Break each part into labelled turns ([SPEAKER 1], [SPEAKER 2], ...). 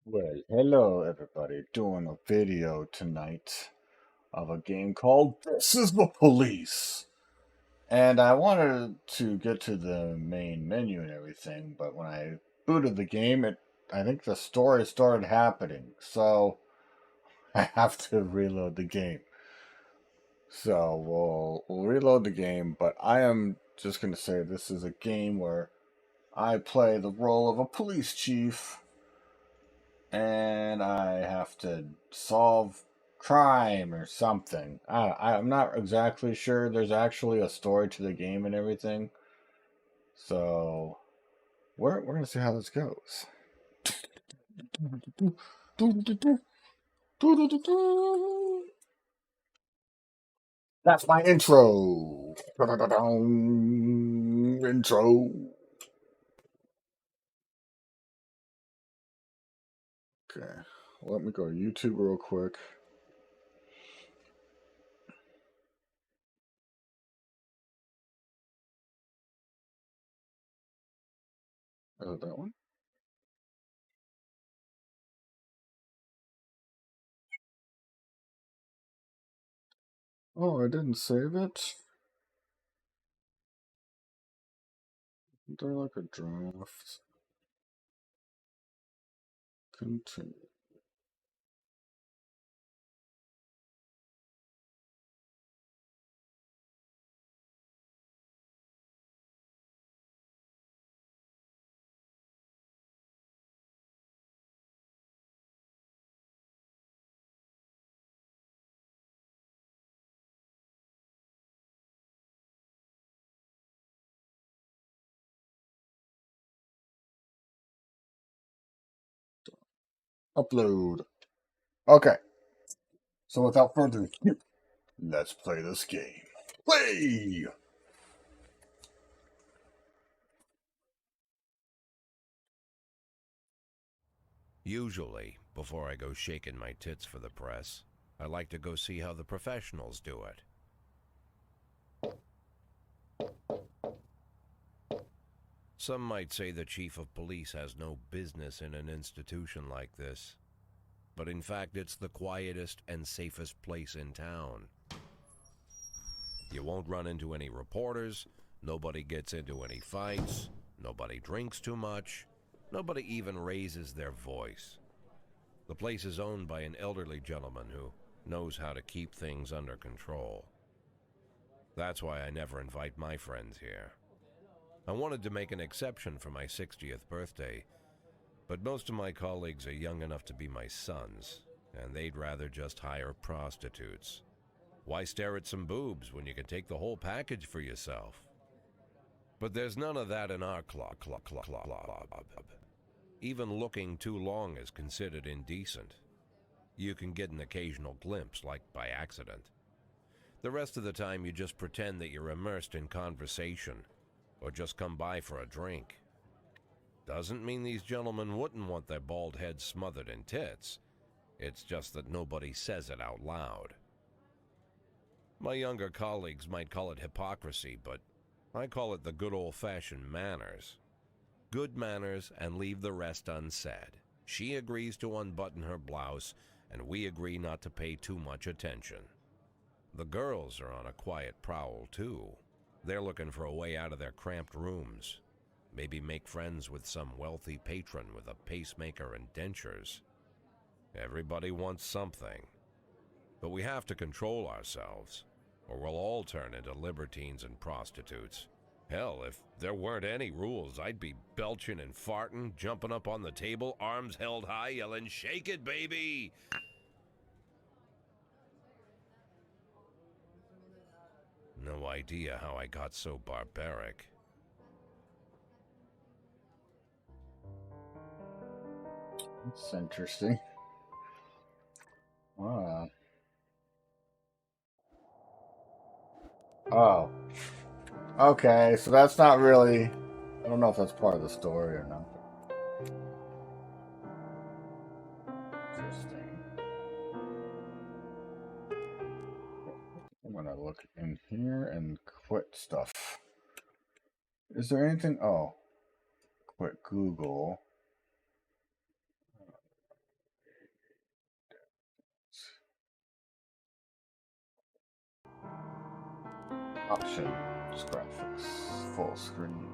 [SPEAKER 1] Well, hello everybody. Doing a video tonight of a game called This is the Police. And I wanted to get to the main menu and everything, but when I booted the game, I think the story started happening. So I have to reload the game. So we'll reload the game, but I am just going to say this is a game where I play the role of a police chief and I have to solve crime or something. I'm not exactly sure. There's actually a story to the game and everything. So we're gonna see how this goes. That's my intro. Intro. Okay, let me go to YouTube real quick. Oh, that one. Oh, I didn't save it. They're like a draft. Continue. Upload. Okay, so without further ado, let's play this game. Play!
[SPEAKER 2] Usually, before I go shaking my tits for the press, I like to go see how the professionals do it. Some might say the chief of police has no business in an institution like this, but in fact it's the quietest and safest place in town. You won't run into any reporters, nobody gets into any fights, nobody drinks too much, nobody even raises their voice. The place is owned by an elderly gentleman who knows how to keep things under control. That's why I never invite my friends here. I wanted to make an exception for my 60th birthday, but most of my colleagues are young enough to be my sons, and they'd rather just hire prostitutes. Why stare at some boobs when you can take the whole package for yourself? But there's none of that in our club. Even looking too long is considered indecent. You can get an occasional glimpse, like by accident. The rest of the time you just pretend that you're immersed in conversation, or just come by for a drink. Doesn't mean these gentlemen wouldn't want their bald heads smothered in tits. It's just that nobody says it out loud. My younger colleagues might call it hypocrisy, but I call it the good old-fashioned manners. Good manners and leave the rest unsaid. She agrees to unbutton her blouse, and we agree not to pay too much attention. The girls are on a quiet prowl, too. They're looking for a way out of their cramped rooms. Maybe make friends with some wealthy patron with a pacemaker and dentures. Everybody wants something. But we have to control ourselves, or we'll all turn into libertines and prostitutes. Hell, if there weren't any rules, I'd be belching and farting, jumping up on the table, arms held high, yelling, "Shake it, baby!" No idea how I got so barbaric.
[SPEAKER 1] That's interesting. Ah. Oh. Okay, so that's not really. I don't know if that's part of the story or not. Interesting. I'm gonna look in here and quit stuff. Is there anything? Oh, quit Google. Options, graphics, full screen.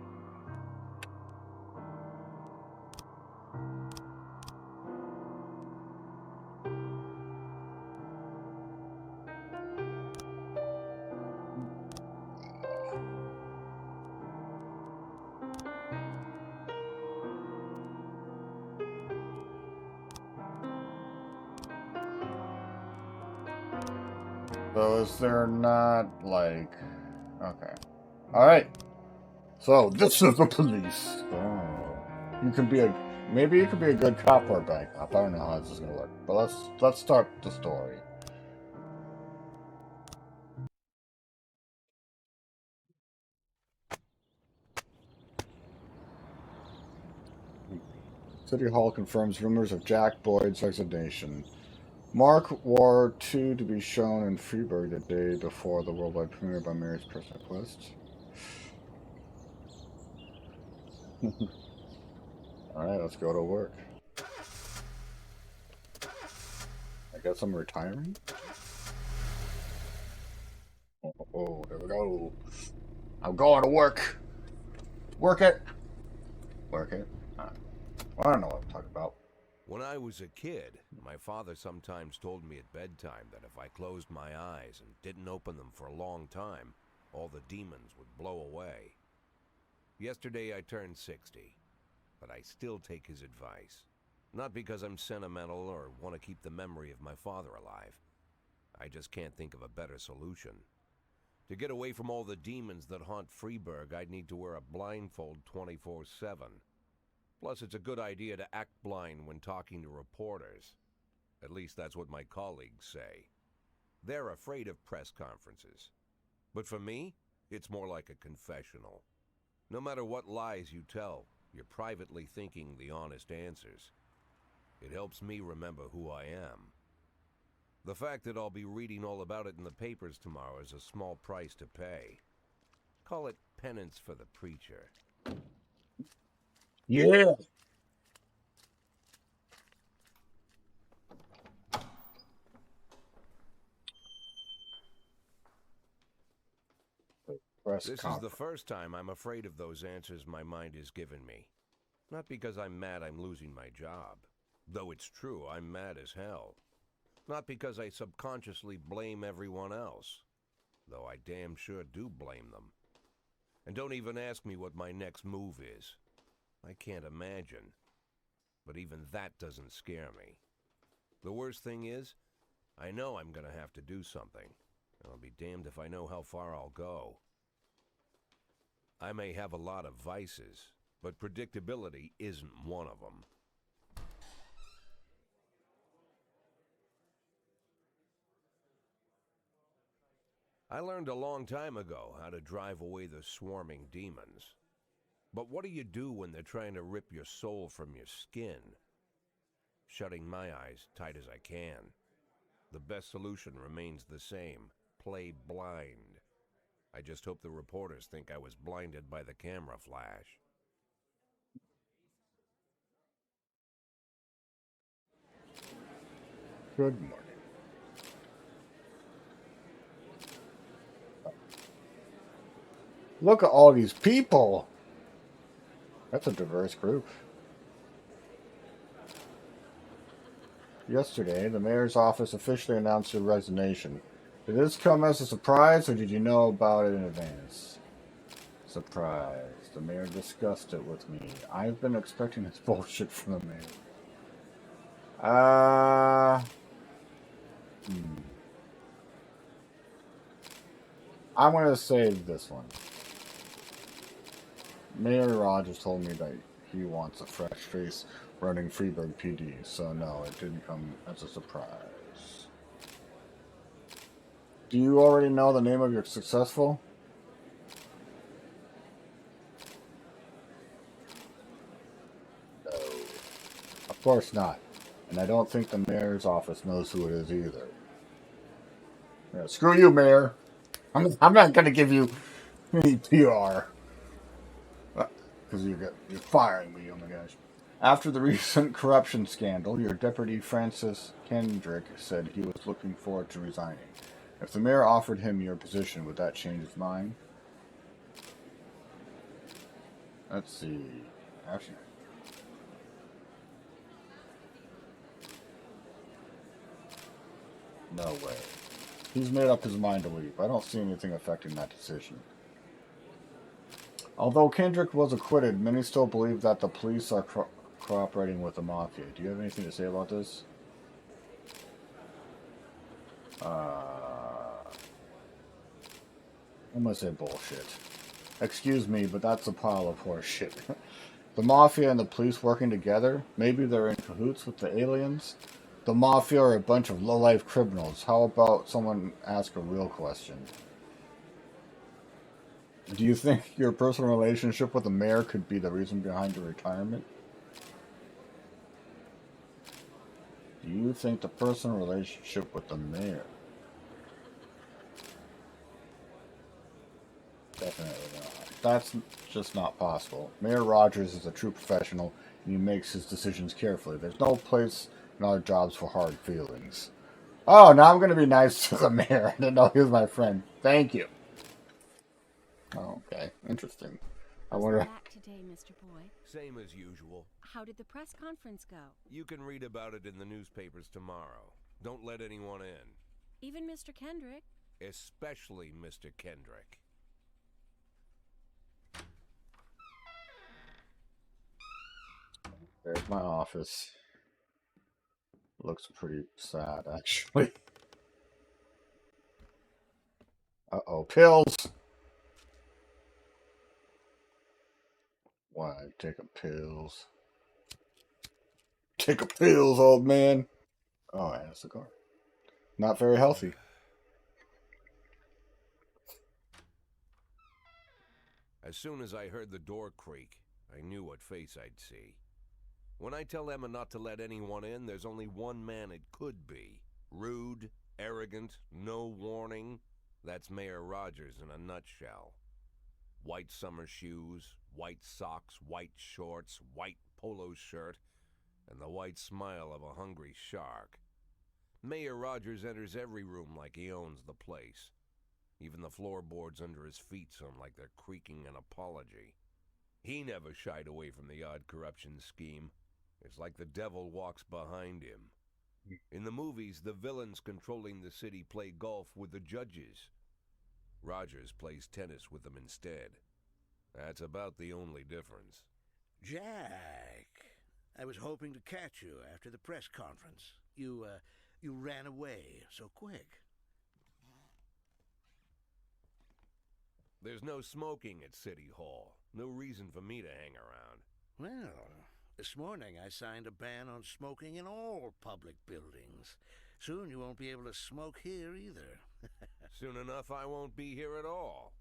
[SPEAKER 1] So is there not like okay. Alright. So this is the police. Oh. You can be a maybe you could be a good cop or a bad cop. I don't know how this is gonna work. But let's start the story. City Hall confirms rumors of Jack Boyd's resignation. Mark War 2 to be shown in Freiburg the day before the worldwide premiere by Mary's Press Request. Alright, let's go to work. I guess I'm retiring? Oh, there we go. I'm going to work. Work it. Work it. I don't know what I'm talking about.
[SPEAKER 2] When I was a kid, my father sometimes told me at bedtime that if I closed my eyes and didn't open them for a long time, all the demons would blow away. Yesterday I turned 60, but I still take his advice. Not because I'm sentimental or want to keep the memory of my father alive. I just can't think of a better solution. To get away from all the demons that haunt Freiburg, I'd need to wear a blindfold 24/7. Plus, it's a good idea to act blind when talking to reporters. At least that's what my colleagues say. They're afraid of press conferences. But for me, it's more like a confessional. No matter what lies you tell, you're privately thinking the honest answers. It helps me remember who I am. The fact that I'll be reading all about it in the papers tomorrow is a small price to pay. Call it penance for the preacher.
[SPEAKER 1] Yeah. Press
[SPEAKER 2] This is the
[SPEAKER 1] conference.
[SPEAKER 2] first time I'm afraid of those answers my mind has given me. Not because I'm mad I'm losing my job. Though it's true, I'm mad as hell. Not because I subconsciously blame everyone else. Though I damn sure do blame them. And don't even ask me what my next move is. I can't imagine. But even that doesn't scare me. The worst thing is, I know I'm gonna have to do something. And I'll be damned if I know how far I'll go. I may have a lot of vices, but predictability isn't one of them. I learned a long time ago how to drive away the swarming demons. But what do you do when they're trying to rip your soul from your skin? Shutting my eyes tight as I can. The best solution remains the same. Play blind. I just hope the reporters think I was blinded by the camera flash.
[SPEAKER 1] Good morning. Look at all these people. That's a diverse group. Yesterday, the mayor's office officially announced her resignation. Did this come as a surprise, or did you know about it in advance? Surprise. The mayor discussed it with me. I've been expecting this bullshit from the mayor. Uh, hmm. I'm going to say this one. Mayor Rogers told me that he wants a fresh face running Freeburg PD, so no, it didn't come as a surprise. Do you already know the name of your successful? No. Of course not. And I don't think the mayor's office knows who it is either. Yeah, screw you, mayor. I'm not going to give you any PR. Because you're firing me, oh my gosh. After the recent corruption scandal, your deputy Francis Kendrick said he was looking forward to resigning. If the mayor offered him your position, would that change his mind? Let's see. Actually, no way. He's made up his mind to leave. I don't see anything affecting that decision. Although Kendrick was acquitted, many still believe that the police are cooperating with the mafia. Do you have anything to say about this? I'm gonna say bullshit. Excuse me, but that's a pile of horse shit. The mafia and the police working together? Maybe they're in cahoots with the aliens? The mafia are a bunch of low-life criminals. How about someone ask a real question? Do you think your personal relationship with the mayor could be the reason behind your retirement? Do you think the personal relationship with the mayor? Definitely not. That's just not possible. Mayor Rogers is a true professional, and he makes his decisions carefully. There's no place in our jobs for hard feelings. Oh, now I'm going to be nice to the mayor. I didn't know he was my friend. Thank you. Oh, okay, interesting. I wonder.
[SPEAKER 3] Back today, Mr. Boyd.
[SPEAKER 2] Same as usual.
[SPEAKER 3] How did the press conference go?
[SPEAKER 2] You can read about it in the newspapers tomorrow. Don't let anyone in.
[SPEAKER 3] Even Mr. Kendrick?
[SPEAKER 2] Especially Mr. Kendrick.
[SPEAKER 1] There's my office. Looks pretty sad, actually. Uh-oh, pills! Why, taking pills. Take a pills, old man! Oh, and a cigar. Not very healthy.
[SPEAKER 2] As soon as I heard the door creak, I knew what face I'd see. When I tell Emma not to let anyone in, there's only one man it could be. Rude, arrogant, no warning. That's Mayor Rogers in a nutshell. White summer shoes, white socks, white shorts, white polo shirt, and the white smile of a hungry shark. Mayor Rogers enters every room like he owns the place. Even the floorboards under his feet sound like they're creaking an apology. He never shied away from the odd corruption scheme. It's like the devil walks behind him. In the movies, the villains controlling the city play golf with the judges. Rogers plays tennis with them instead. That's about the only difference.
[SPEAKER 4] Jack, I was hoping to catch you after the press conference. You ran away so quick.
[SPEAKER 2] There's no smoking at City Hall. No reason for me to hang around.
[SPEAKER 4] Well, this morning I signed a ban on smoking in all public buildings. Soon you won't be able to smoke here either.
[SPEAKER 2] Soon enough, I won't be here at all.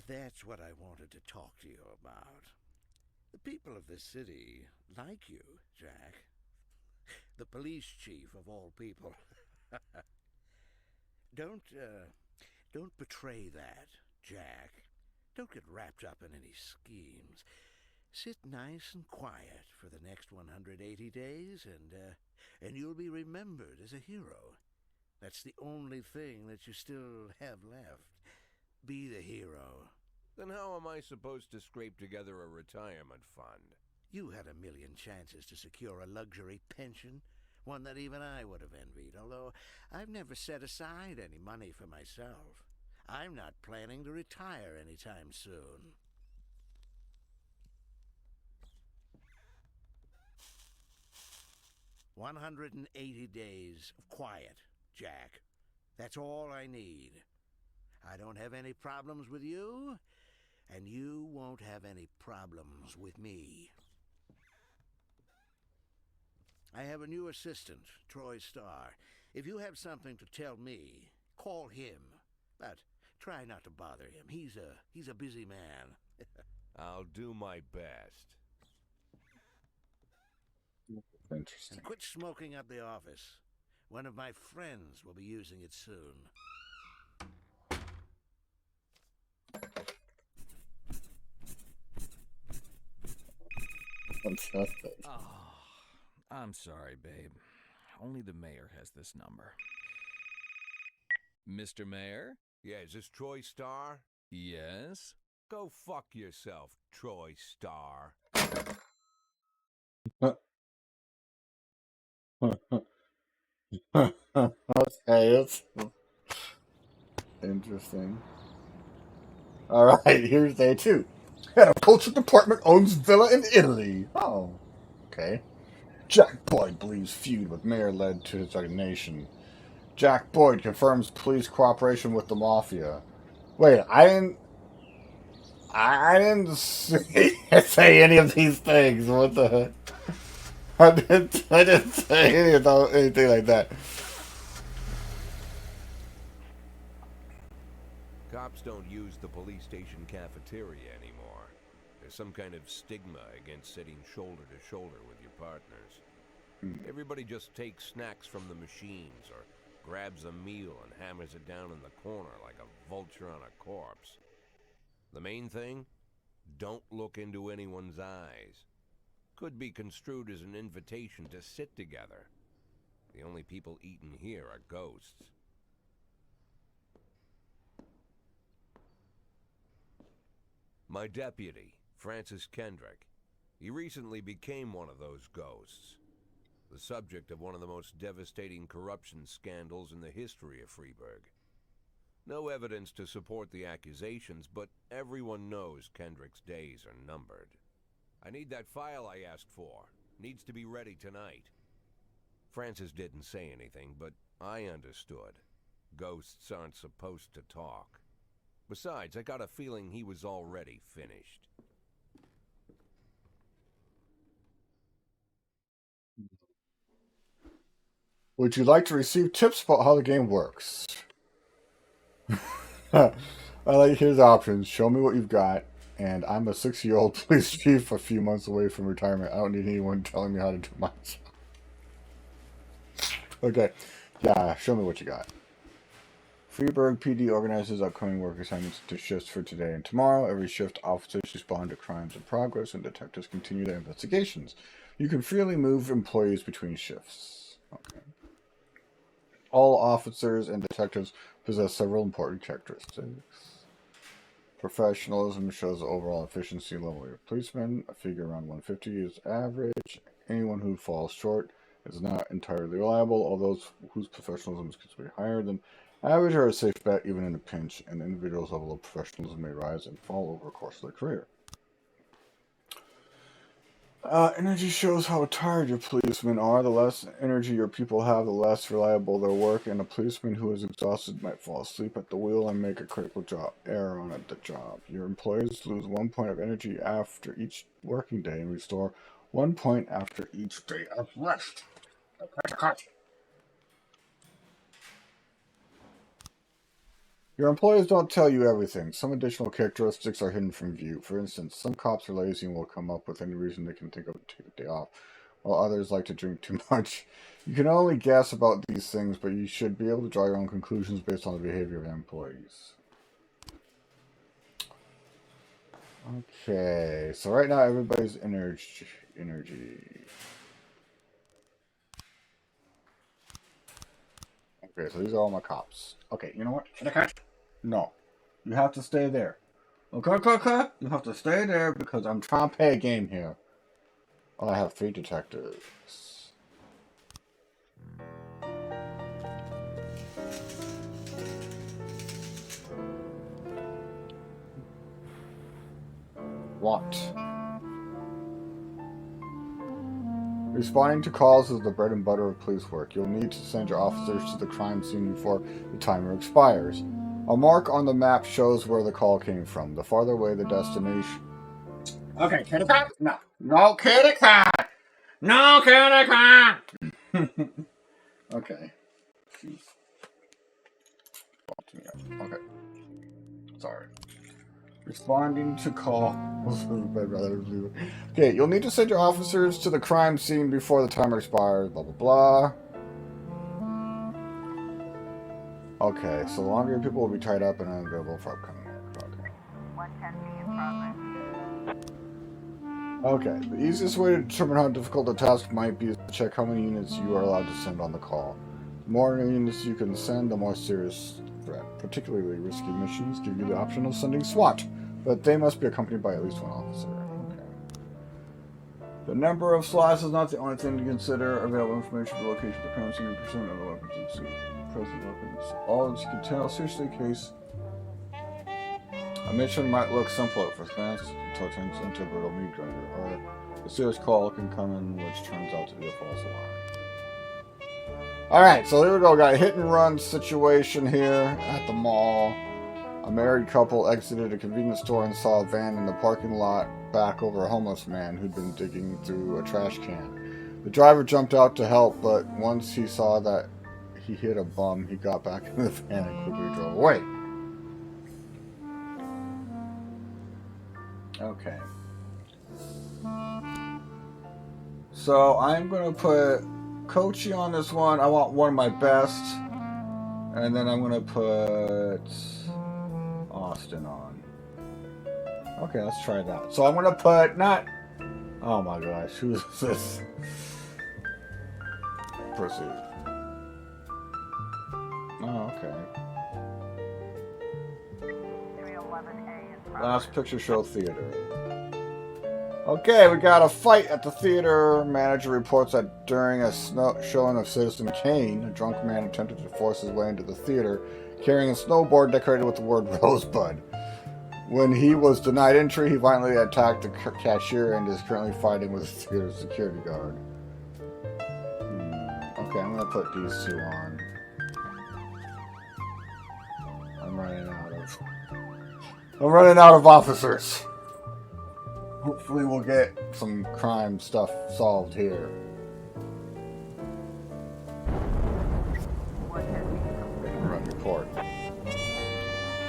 [SPEAKER 4] That's what I wanted to talk to you about. The people of this city like you, Jack. The police chief of all people. Don't betray that, Jack. Don't get wrapped up in any schemes. Sit nice and quiet for the next 180 days, and you'll be remembered as a hero. That's the only thing that you still have left. Be the hero.
[SPEAKER 2] Then how am I supposed to scrape together a retirement fund?
[SPEAKER 4] You had a million chances to secure a luxury pension, one that even I would have envied, although I've never set aside any money for myself. I'm not planning to retire anytime soon. "180 days of quiet, Jack. That's all I need. I don't have any problems with you, and you won't have any problems with me. I have a new assistant, Troy Starr. If you have something to tell me, call him. But try not to bother him. He's a busy man."
[SPEAKER 2] I'll do my best.
[SPEAKER 1] Interesting.
[SPEAKER 4] And quit smoking up the office. One of my friends will be using it soon.
[SPEAKER 1] Fantastic.
[SPEAKER 5] Oh, I'm sorry, babe. Only the mayor has this number. Mr. Mayor?
[SPEAKER 2] Yeah, is this Troy Star?
[SPEAKER 5] Yes?
[SPEAKER 2] Go fuck yourself, Troy Star.
[SPEAKER 1] Okay, it's interesting. Alright, here's day 2. And a culture department owns villa in Italy. Oh, okay. Jack Boyd believes feud with mayor led to his resignation. Jack Boyd confirms police cooperation with the mafia. Wait, I didn't say any of these things. What the heck? I didn't say anything like that.
[SPEAKER 2] Cops don't use the police station cafeteria anymore. There's some kind of stigma against sitting shoulder to shoulder with your partners. Everybody just takes snacks from the machines or grabs a meal and hammers it down in the corner like a vulture on a corpse. The main thing? Don't look into anyone's eyes. Could be construed as an invitation to sit together. The only people eating here are ghosts. My deputy, Francis Kendrick. He recently became one of those ghosts. The subject of one of the most devastating corruption scandals in the history of Freeburg. No evidence to support the accusations, but everyone knows Kendrick's days are numbered. I need that file I asked for. Needs to be ready tonight. Francis didn't say anything, but I understood. Ghosts aren't supposed to talk. Besides, I got a feeling he was already finished.
[SPEAKER 1] Would you like to receive tips about how the game works? I like here's options. Show me what you've got. And I'm a 6-year-old police chief a few months away from retirement. I don't need anyone telling me how to do my job. Okay. Yeah, show me what you got. Freeburg PD organizes upcoming work assignments to shifts for today and tomorrow. Every shift, officers respond to crimes in progress and detectives continue their investigations. You can freely move employees between shifts. Okay. All officers and detectives possess several important characteristics. Professionalism shows the overall efficiency level of your policemen. A figure around 150 is average. Anyone who falls short is not entirely reliable, although those whose professionalism is considerably higher than average are a safe bet even in a pinch, and the individual's level of professionalism may rise and fall over the course of their career. Energy shows how tired your policemen are. The less energy your people have, the less reliable their work, and a policeman who is exhausted might fall asleep at the wheel and make a critical error on the job. Your employees lose 1 point of energy after each working day and restore 1 point after each day of rest. Your employees don't tell you everything. Some additional characteristics are hidden from view. For instance, some cops are lazy and will come up with any reason they can think of to take a day off, while others like to drink too much. You can only guess about these things, but you should be able to draw your own conclusions based on the behavior of your employees. Okay, so right now everybody's energy. Okay, so these are all my cops. Okay, you know what? No. You have to stay there. Okay. You have to stay there because I'm trying to play a game here. Oh, I have 3 detectives. What? Responding to calls is the bread and butter of police work. You'll need to send your officers to the crime scene before the timer expires. A mark on the map shows where the call came from. The farther away the destination... Okay, kitty cat? No. No kitty cat! No kitty cat! Okay. Jeez. Okay. Sorry. Responding to calls. Okay, you'll need to send your officers to the crime scene before the timer expires. Blah, blah, blah. Okay, so the longer people will be tied up and unavailable for upcoming work. Okay.
[SPEAKER 6] 110 in progress.
[SPEAKER 1] Okay, the easiest way to determine how difficult the task might be is to check how many units you are allowed to send on the call. The more units you can send, the more serious threat. Particularly risky missions give you the option of sending SWAT, but they must be accompanied by at least one officer. Okay. The number of slots is not the only thing to consider. Available information for the location of the currency and percent of the weapons and suit. Present weapons. All that you can tell. Seriously, case. A mission might look simple at first glance until it turns into a brutal meat grinder, or a serious call can come in which turns out to be a false alarm. Alright, so here we go. Got a hit and run situation here at the mall. A married couple exited a convenience store and saw a van in the parking lot back over a homeless man who'd been digging through a trash can. The driver jumped out to help, but once he saw that he hit a bum, he got back in the van and quickly drove away. Okay. So I'm going to put Kochi on this one. I want one of my best. And then I'm going to put Austin on. Okay, let's try that. So I'm going to put not... Oh my gosh, who is this? Proceed. Oh, okay. Last Picture Show Theater. Okay, we got a fight at the theater. Manager reports that during a showing of Citizen Kane, a drunk man attempted to force his way into the theater, carrying a snowboard decorated with the word Rosebud. When he was denied entry, he violently attacked the cashier and is currently fighting with the theater's security guard. Okay, I'm going to put these two on. I'm running out of officers. Hopefully we'll get some crime stuff solved here. Run report.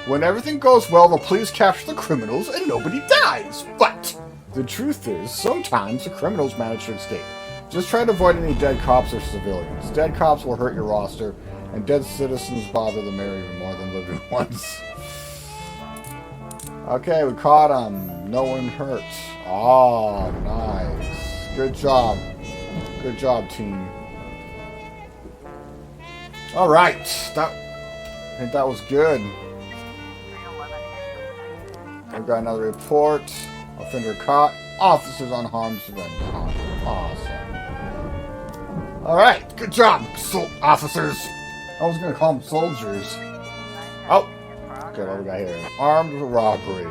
[SPEAKER 1] When everything goes well, the police capture the criminals and nobody dies. But the truth is, sometimes the criminals manage to escape. Just try to avoid any dead cops or civilians. Dead cops will hurt your roster, and dead citizens bother the mayor even more than living ones. Okay, we caught him. No one hurt. Oh, nice. Good job. Good job, team. Alright. I think that was good. We've got another report. Offender caught. Officers unharmed. Awesome. Alright. Good job, officers. I was going to call them soldiers. Oh. Okay, what we got here? Armed robbery.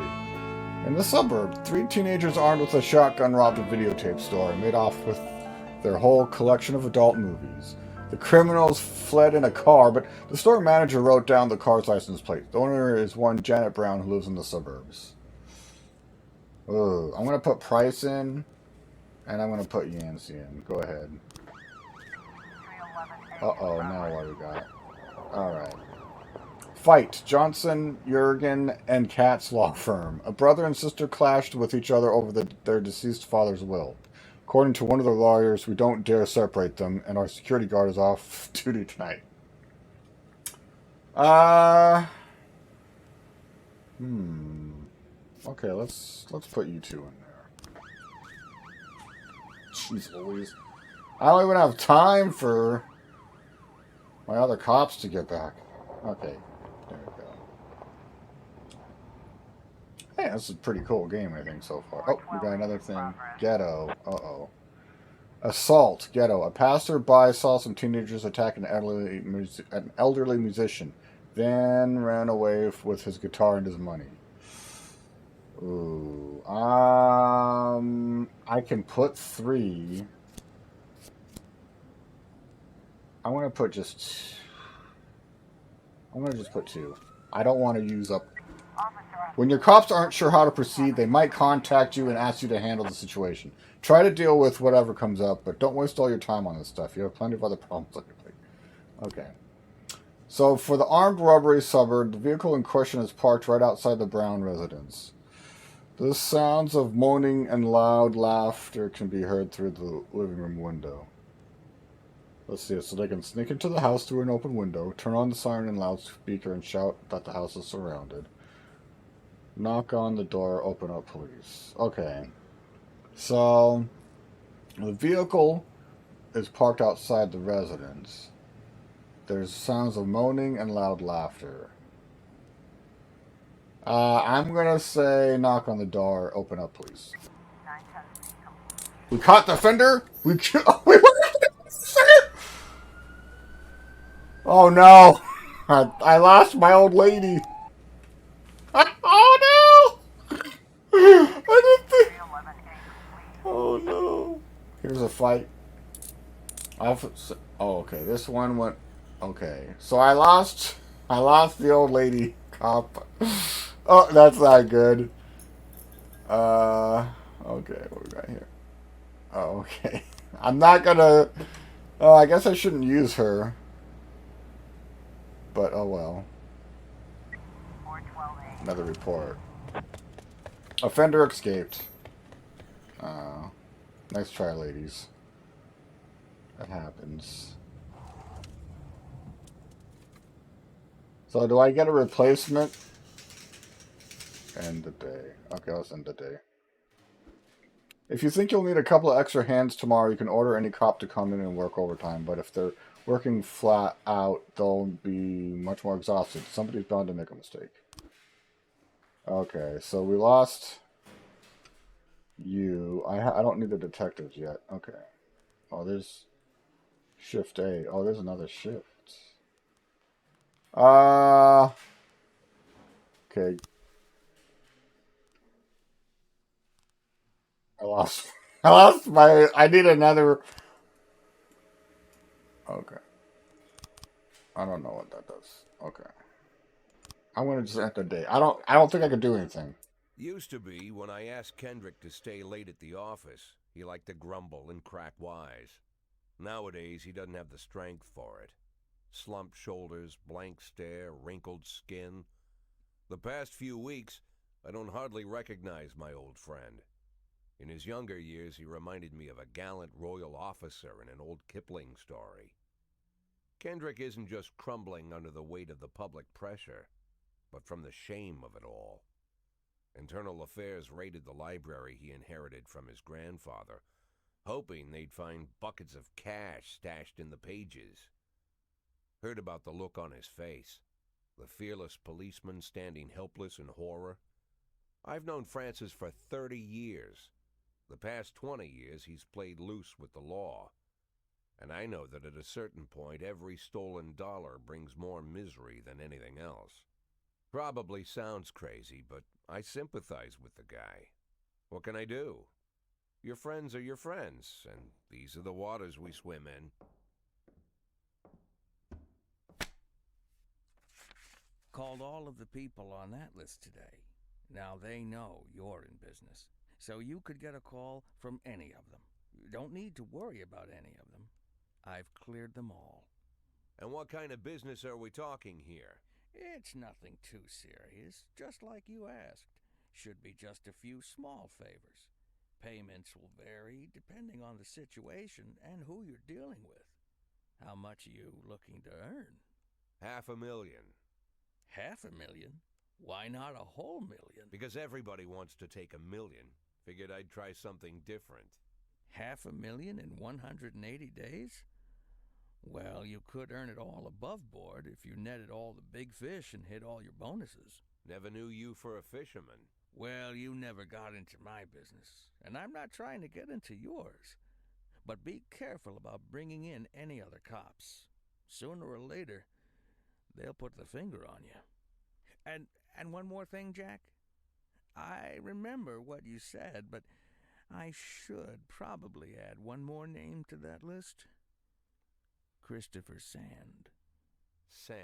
[SPEAKER 1] In the suburb, 3 teenagers armed with a shotgun robbed a videotape store and made off with their whole collection of adult movies. The criminals fled in a car, but the store manager wrote down the car's license plate. The owner is one Janet Brown who lives in the suburbs. Ooh, I'm going to put Price in, and I'm going to put Yancey in. Go ahead. Uh-oh, now what we got? Alright. Fight. Johnson, Jurgen, and Kat's law firm. A brother and sister clashed with each other over their deceased father's will. According to one of the lawyers, we don't dare separate them, and our security guard is off duty tonight. Okay, let's put you two in there. Jeez Louise. I don't even have time for my other cops to get back. Okay. There we go. Hey, this is a pretty cool game, I think, so far. Oh, we got another thing. Ghetto. Uh-oh. Assault. Ghetto. A passerby saw some teenagers attack an elderly musician, then ran away with his guitar and his money. Ooh. I can put 3. I'm going to put just... I'm going to just put 2. I don't want to use up... When your cops aren't sure how to proceed, they might contact you and ask you to handle the situation. Try to deal with whatever comes up, but don't waste all your time on this stuff. You have plenty of other problems on your plate. Okay. So, for the armed robbery suburb, the vehicle in question is parked right outside the Brown residence. The sounds of moaning and loud laughter can be heard through the living room window. Let's see, so they can sneak into the house through an open window, turn on the siren and loudspeaker, and shout that the house is surrounded. Knock on the door, open up, police. Okay. So, the vehicle is parked outside the residence. There's sounds of moaning and loud laughter. I'm gonna say knock on the door. Open up, please. We caught the offender. Oh no! I lost my old lady. Oh no! I didn't think. Oh no! Here's a fight. Oh, okay. This one went. Okay, so I lost. I lost the old lady cop. Oh, that's not good. Okay, what we got here? Oh, okay. I'm not gonna. Oh, I guess I shouldn't use her. But oh well. Another report. Offender escaped. Nice try, ladies. That happens. So do I get a replacement? End the day. Okay, let's end the day. If you think you'll need a couple of extra hands tomorrow, you can order any cop to come in and work overtime. But if they're working flat out, they'll be much more exhausted. Somebody's bound to make a mistake. Okay, so we lost you. I don't need the detectives yet. Okay. Oh, there's shift A. Oh, there's another shift. Okay. I lost. I lost my. I need another. Okay. I don't know what that does. Okay. I'm gonna just end the day. I don't think I could do anything.
[SPEAKER 2] Used to be when I asked Kendrick to stay late at the office, he liked to grumble and crack wise. Nowadays, he doesn't have the strength for it. Slumped shoulders, blank stare, wrinkled skin. The past few weeks, I don't hardly recognize my old friend. In his younger years, he reminded me of a gallant royal officer in an old Kipling story. Kendrick isn't just crumbling under the weight of the public pressure, but from the shame of it all. Internal Affairs raided the library he inherited from his grandfather, hoping they'd find buckets of cash stashed in the pages. Heard about the look on his face, the fearless policeman standing helpless in horror. I've known Francis for 30 years. The past 20 years he's played loose with the law. And I know that at a certain point every stolen dollar brings more misery than anything else. Probably sounds crazy, but I sympathize with the guy. What can I do? Your friends are your friends, and these are the waters we swim in.
[SPEAKER 5] Called all of the people on that list today. Now they know you're in business, so you could get a call from any of them. You don't need to worry about any of them. I've cleared them all.
[SPEAKER 2] And what kind of business are we talking here?
[SPEAKER 5] It's nothing too serious, just like you asked. Should be just a few small favors. Payments will vary depending on the situation and who you're dealing with. How much are you looking to earn?
[SPEAKER 2] $500,000.
[SPEAKER 5] $500,000? Why not a whole million?
[SPEAKER 2] Because everybody wants to take $1 million. Figured I'd try something different.
[SPEAKER 5] $500,000 in 180 days? Well, you could earn it all above board if you netted all the big fish and hit all your bonuses.
[SPEAKER 2] Never knew you for a fisherman.
[SPEAKER 5] Well, you never got into my business, and I'm not trying to get into yours. But be careful about bringing in any other cops. Sooner or later, they'll put the finger on you. And one more thing, Jack. I remember what you said, but I should probably add one more name to that list. Christopher Sand.
[SPEAKER 2] Sand.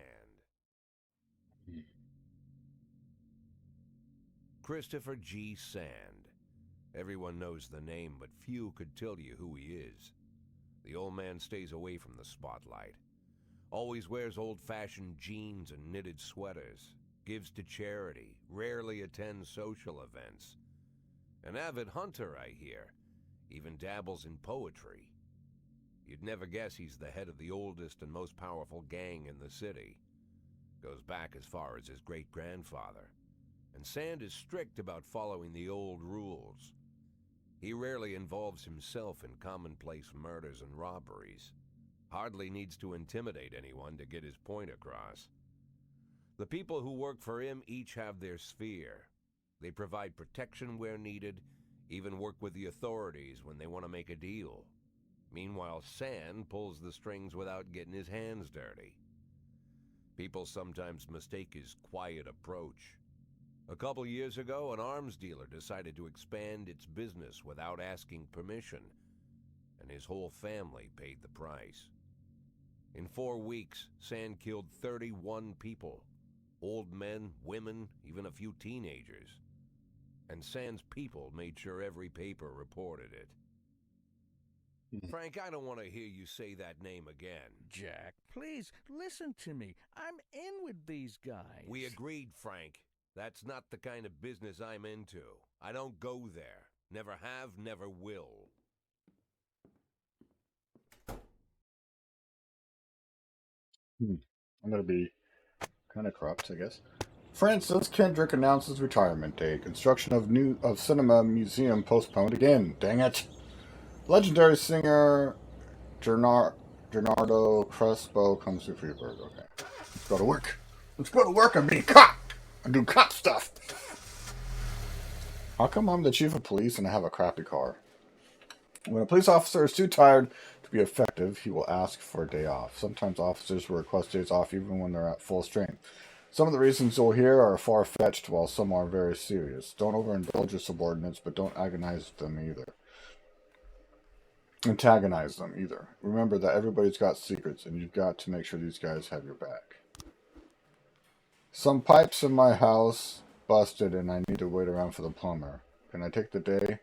[SPEAKER 2] Christopher G. Sand. Everyone knows the name, but few could tell you who he is. The old man stays away from the spotlight. Always wears old-fashioned jeans and knitted sweaters. Gives to charity. Rarely attends social events. An avid hunter, I hear. Even dabbles in poetry. You'd never guess he's the head of the oldest and most powerful gang in the city. Goes back as far as his great-grandfather. And Sand is strict about following the old rules. He rarely involves himself in commonplace murders and robberies. Hardly needs to intimidate anyone to get his point across. The people who work for him each have their sphere. They provide protection where needed, even work with the authorities when they want to make a deal. Meanwhile, Sand pulls the strings without getting his hands dirty. People sometimes mistake his quiet approach. A couple years ago, an arms dealer decided to expand its business without asking permission, and his whole family paid the price. In 4 weeks, Sand killed 31 people. Old men, women, even a few teenagers. And Sand's people made sure every paper reported it. Frank, I don't want to hear you say that name again.
[SPEAKER 5] Jack, please, listen to me. I'm in with these guys.
[SPEAKER 2] We agreed, Frank. That's not the kind of business I'm into. I don't go there. Never have, never will.
[SPEAKER 1] I'm going to be kind of corrupt, I guess. Francis Kendrick announces retirement date. Construction of cinema museum postponed again. Dang it! Legendary singer Gennaro Crespo comes to Freeburg. Okay, let's go to work. Let's go to work. I'm being caught. I do cop stuff. How come I'm the chief of police and I have a crappy car? When a police officer is too tired to be effective, he will ask for a day off. Sometimes officers will request days off even when they're at full strength. Some of the reasons you'll hear are far-fetched, while some are very serious. Don't overindulge your subordinates, but don't antagonize them either. Remember that everybody's got secrets, and you've got to make sure these guys have your back. Some pipes in my house busted, and I need to wait around for the plumber. Can I take the day?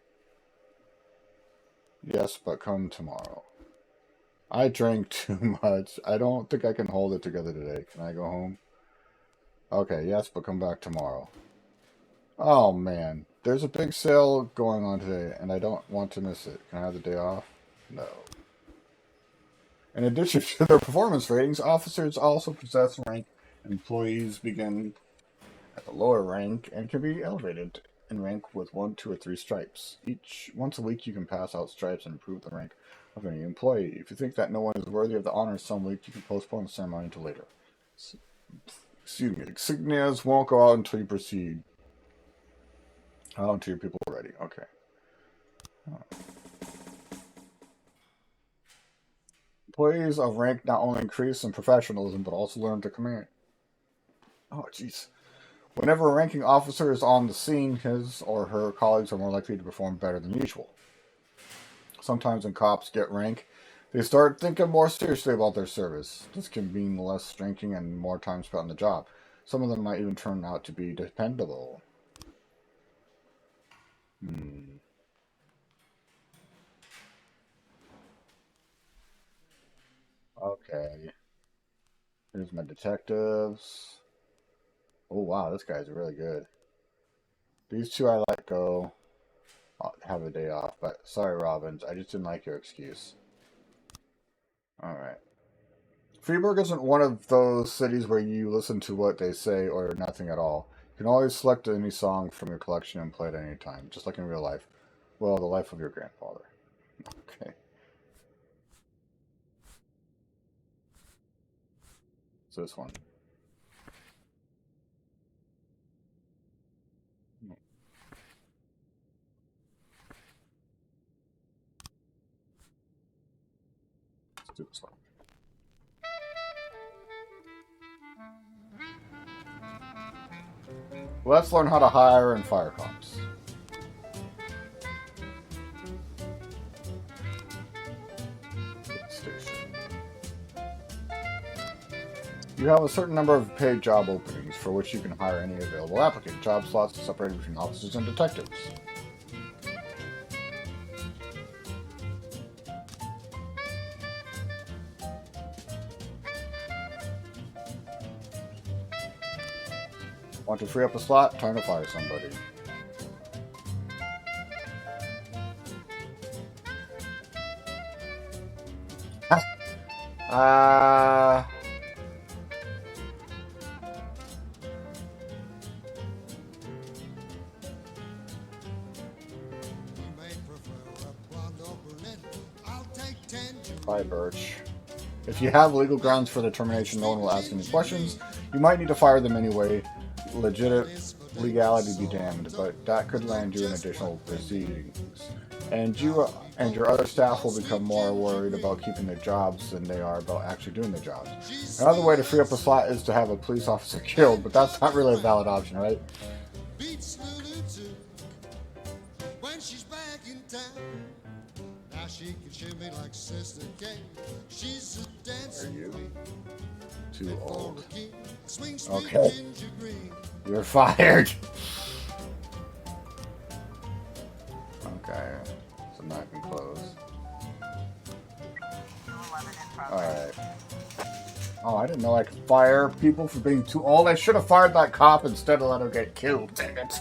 [SPEAKER 1] Yes, but come tomorrow. I drank too much. I don't think I can hold it together today. Can I go home? Okay, yes, but come back tomorrow. Oh, man. There's a big sale going on today, and I don't want to miss it. Can I have the day off? No. In addition to their performance ratings, officers also possess rank. Employees begin at the lower rank and can be elevated in rank with 1, 2, or 3 stripes. Once a week, you can pass out stripes and improve the rank of any employee. If you think that no one is worthy of the honor some week, you can postpone the ceremony until later. Excuse me. Insignias won't go out until you proceed. Until your people are ready. Okay. Employees of rank not only increase in professionalism, but also learn to command. Oh, jeez. Whenever a ranking officer is on the scene, his or her colleagues are more likely to perform better than usual. Sometimes when cops get rank, they start thinking more seriously about their service. This can mean less drinking and more time spent on the job. Some of them might even turn out to be dependable. Okay. Here's my detectives. Oh, wow, this guy's really good. These two I let go. I'll have a day off, but sorry, Robbins. I just didn't like your excuse. Alright. Freeburg isn't one of those cities where you listen to what they say or nothing at all. You can always select any song from your collection and play it at any time, just like in real life. Well, the life of your grandfather. Okay. So this one. Let's do this one. Let's learn how to hire and fire cops. Station. You have a certain number of paid job openings for which you can hire any available applicant. Job slots are separated between officers and detectives. Want to free up a slot? Time to fire somebody. Bye, Birch. If you have legal grounds for the termination, no one will ask any questions. You might need to fire them anyway. Legality be damned, but that could land you in additional proceedings. And you and your other staff will become more worried about keeping their jobs than they are about actually doing their jobs. Another way to free up a slot is to have a police officer killed, but that's not really a valid option, right?
[SPEAKER 6] When she's back in town, now she can shimmy like Sister Kate. She's a dancing queen.
[SPEAKER 1] Too old.
[SPEAKER 6] Swing sweet
[SPEAKER 1] Okay.
[SPEAKER 6] ginger green.
[SPEAKER 1] You're fired. Okay. So now I can close. Alright. Oh, I didn't know I could fire people for being too old. I should have fired that cop instead of let him get killed. Dang it.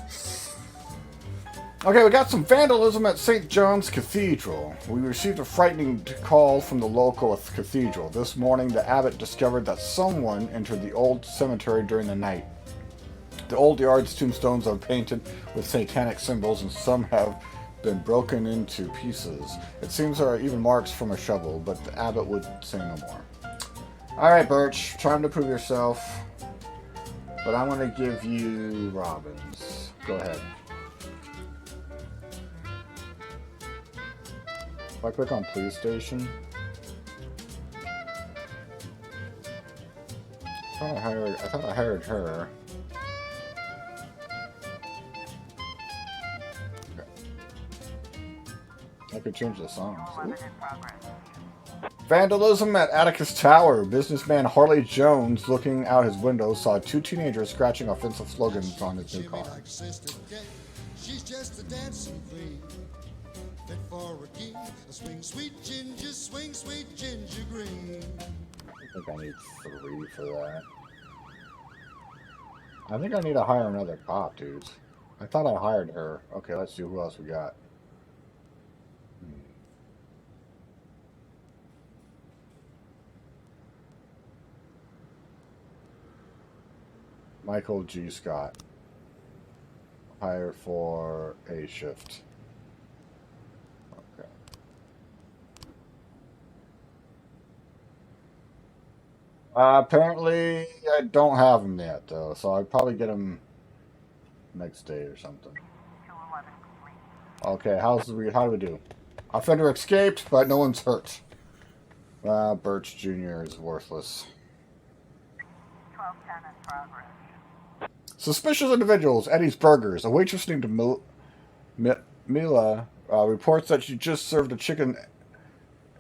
[SPEAKER 1] Okay, we got some vandalism at St. John's Cathedral. We received a frightening call from the local cathedral. This morning, the abbot discovered that someone entered the old cemetery during the night. The old yard's tombstones are painted with satanic symbols, and some have been broken into pieces. It seems there are even marks from a shovel, but the abbot would say no more. Alright, Birch, time to prove yourself. But I'm going to give you Robbins. Go ahead. If I click on police station, I thought I hired her. Okay. I could change the songs. Vandalism at Atticus Tower. Businessman Harley Jones, looking out his window, saw two teenagers scratching offensive slogans on his new car.
[SPEAKER 6] She's just a dancing queen. Fit for a king. Swing sweet ginger green.
[SPEAKER 1] I think I need 3 for that. I think I need to hire another cop, dudes. I thought I hired her. Okay, let's see who else we got. Michael G. Scott. Hired for A shift. Okay. Apparently, I don't have him yet, though, so I'd probably get him next day or something. Okay, how do we do? Offender escaped, but no one's hurt. Birch Jr. is worthless.
[SPEAKER 7] 1210 in progress.
[SPEAKER 1] Suspicious individuals. Eddie's Burgers. A waitress named Mila reports that she just served a chicken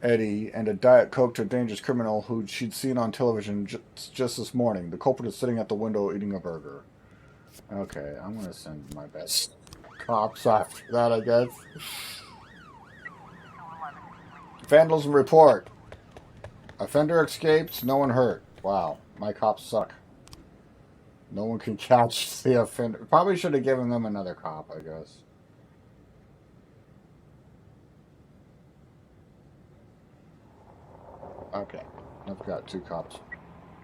[SPEAKER 1] Eddie and a Diet Coke to a dangerous criminal who she'd seen on television just this morning. The culprit is sitting at the window eating a burger. Okay, I'm going to send my best cops after that, I guess. Vandalism report. Offender escaped, no one hurt. Wow, my cops suck. No one can catch the offender. Probably should have given them another cop, I guess. Okay, I've got 2 cops.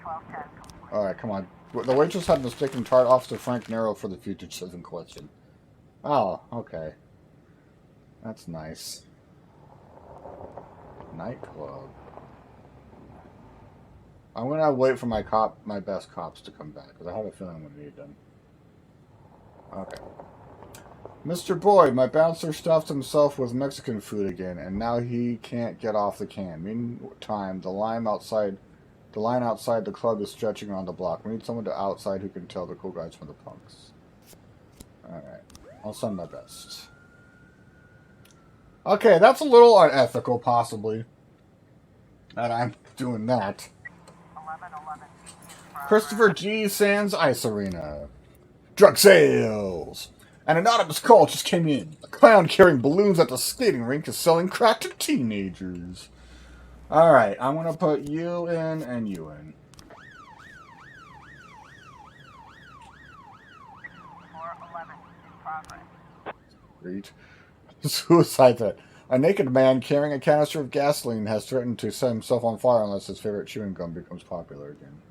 [SPEAKER 7] 1210
[SPEAKER 1] Alright, come on. The waitress had mistaken Tart Officer Frank Nero for the fugitive in question. Oh, okay. That's nice. Nightclub. I'm gonna wait for my best cops to come back, because I have a feeling I'm gonna need them. Okay. Mr. Boyd, my bouncer stuffed himself with Mexican food again, and now he can't get off the can. Meantime, the line outside the club is stretching around the block. We need someone outside who can tell the cool guys from the punks. Alright. I'll send my best. Okay, that's a little unethical, possibly. That I'm doing that.
[SPEAKER 7] 1111
[SPEAKER 1] Christopher G. Sands Ice Arena. Drug sales! An anonymous call just came in. A clown carrying balloons at the skating rink is selling crack to teenagers. Alright, I'm gonna put you in and you in.
[SPEAKER 7] 411 in progress.
[SPEAKER 1] Great. Suicide threat. A naked man carrying a canister of gasoline has threatened to set himself on fire unless his favorite chewing gum becomes popular again.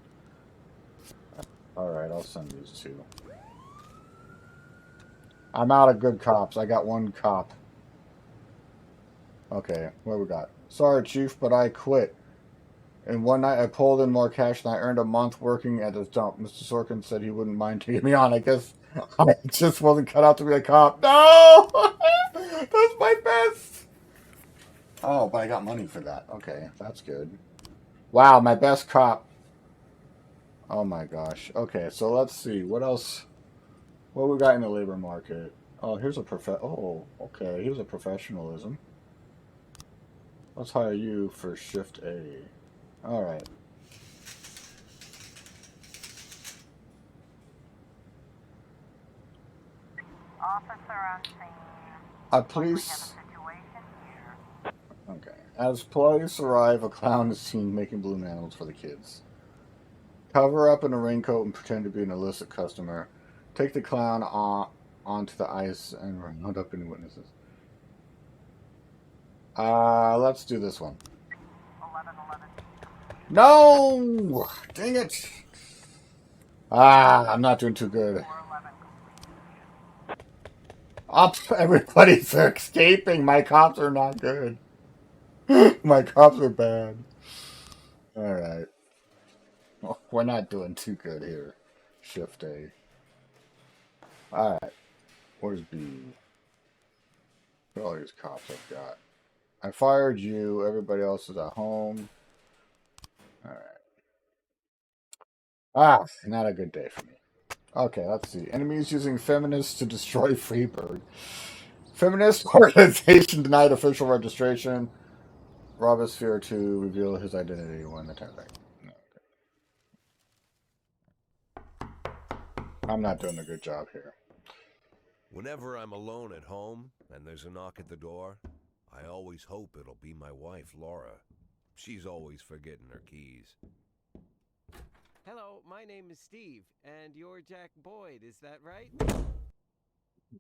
[SPEAKER 1] Alright, I'll send these 2. I'm out of good cops. I got 1 cop. Okay, what we got? Sorry, Chief, but I quit. And one night I pulled in more cash than I earned a month working at this dump. Mr. Sorkin said he wouldn't mind taking me on. I guess I just wasn't cut out to be a cop. No! That's my best! Oh, but I got money for that. Okay, that's good. Wow, my best cop. Oh my gosh. Okay, so let's see. What else? What we got in the labor market? Oh, here's a Oh, okay. Here's a professionalism. Let's hire you for shift A. All right.
[SPEAKER 7] Officer on scene.
[SPEAKER 1] A
[SPEAKER 7] Looks like we have a
[SPEAKER 1] police.
[SPEAKER 7] situation here.
[SPEAKER 1] Okay. As police arrive, a clown is seen making balloon animals for the kids. Cover up in a raincoat and pretend to be an illicit customer. Take the clown onto the ice and round up any witnesses. Let's do this one.
[SPEAKER 7] 1111.
[SPEAKER 1] No! Dang it! I'm not doing too good.
[SPEAKER 7] 411 complete.
[SPEAKER 1] Up! Everybody's escaping. My cops are not good. My cops are bad. Alright. Well, we're not doing too good here. Shift A. Alright. Where's B? What are all these cops I've got? I fired you. Everybody else is at home. Alright. Not a good day for me. Okay, let's see. Enemies using feminists to destroy Freeburg. Feminist organization denied official registration. Robosphere to reveal his identity when the time. No, okay. I'm not doing a good job here.
[SPEAKER 2] Whenever I'm alone at home and there's a knock at the door, I always hope it'll be my wife, Laura. She's always forgetting her keys.
[SPEAKER 8] Hello, my name is Steve, and you're Jack Boyd, is that right?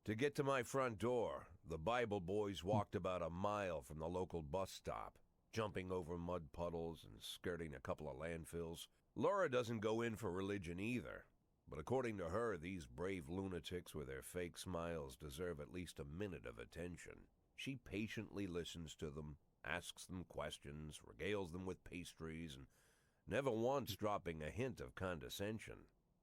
[SPEAKER 2] To get to my front door, the Bible boys walked about a mile from the local bus stop, jumping over mud puddles and skirting a couple of landfills. Laura doesn't go in for religion either, but according to her, these brave lunatics with their fake smiles deserve at least a minute of attention. She patiently listens to them, asks them questions, regales them with pastries, and never once dropping a hint of condescension.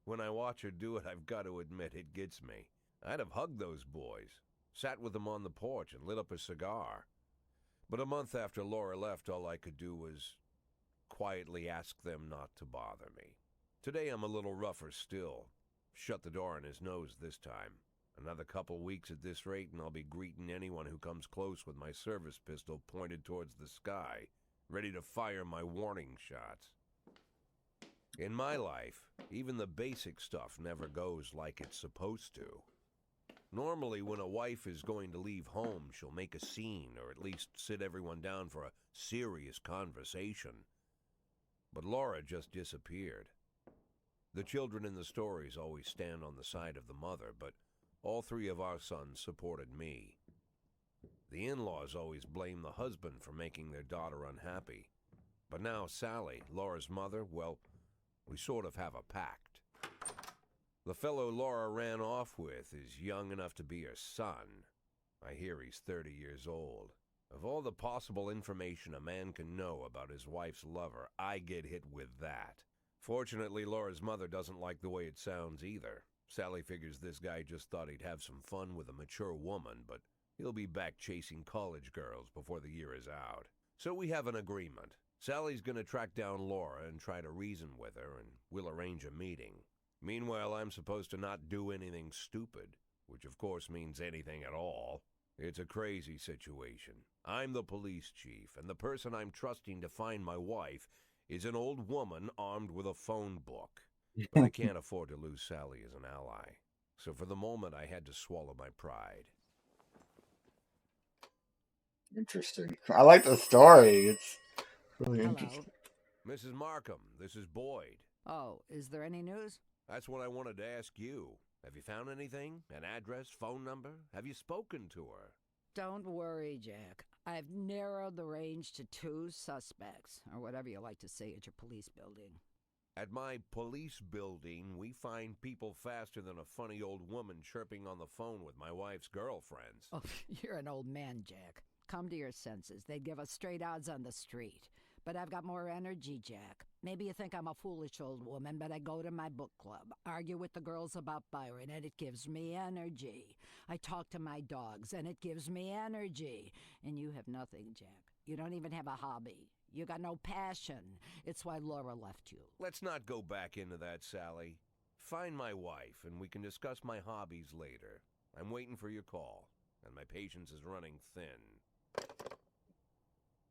[SPEAKER 2] When I watch her do it, I've got to admit it gets me. I'd have hugged those boys, sat with them on the porch and lit up a cigar. But a month after Laura left, all I could do was quietly ask them not to bother me. Today I'm a little rougher still. Shut the door on his nose this time. Another couple weeks at this rate and I'll be greeting anyone who comes close with my service pistol pointed towards the sky, ready to fire my warning shots. In my life, even the basic stuff never goes like it's supposed to. Normally, when a wife is going to leave home, she'll make a scene or at least sit everyone down for a serious conversation. But Laura just disappeared. The children in the stories always stand on the side of the mother, but all three of our sons supported me. The in-laws always blame the husband for making their daughter unhappy. But now Sally, Laura's mother, well, we sort of have a pact. The fellow Laura ran off with is young enough to be her son. I hear he's 30 years old. Of all the possible information a man can know about his wife's lover, I get hit with that. Fortunately, Laura's mother doesn't like the way it sounds either. Sally figures this guy just thought he'd have some fun with a mature woman, but he'll be back chasing college girls before the year is out. So we have an agreement. Sally's gonna track down Laura and try to reason with her, and we'll arrange a meeting. Meanwhile, I'm supposed to not do anything stupid, which of course means anything at all. It's a crazy situation. I'm the police chief, and the person I'm trusting to find my wife is an old woman armed with a phone book. But I can't afford to lose Sally as an ally. So for the moment, I had to swallow my pride.
[SPEAKER 1] Interesting. I like the story. It's really
[SPEAKER 9] Hello.
[SPEAKER 1] interesting.
[SPEAKER 2] Mrs. Markham, this is Boyd.
[SPEAKER 9] Oh, is there any news?
[SPEAKER 2] That's what I wanted to ask you. Have you found anything? An address, phone number? Have you spoken to her?
[SPEAKER 9] Don't worry, Jack. I've narrowed the range to 2 suspects, or whatever you like to say at your police building.
[SPEAKER 2] At my police building, we find people faster than a funny old woman chirping on the phone with my wife's girlfriends.
[SPEAKER 9] Oh, you're an old man, Jack. come to your senses. They'd give us straight odds on the street. But I've got more energy, Jack. Maybe you think I'm a foolish old woman, but I go to my book club, argue with the girls about Byron, and it gives me energy. I talk to my dogs, and it gives me energy. And you have nothing, Jack. You don't even have a hobby. You got no passion. It's why Laura left you.
[SPEAKER 2] Let's not go back into that, Sally. Find my wife, and we can discuss my hobbies later. I'm waiting for your call, and my patience is running thin.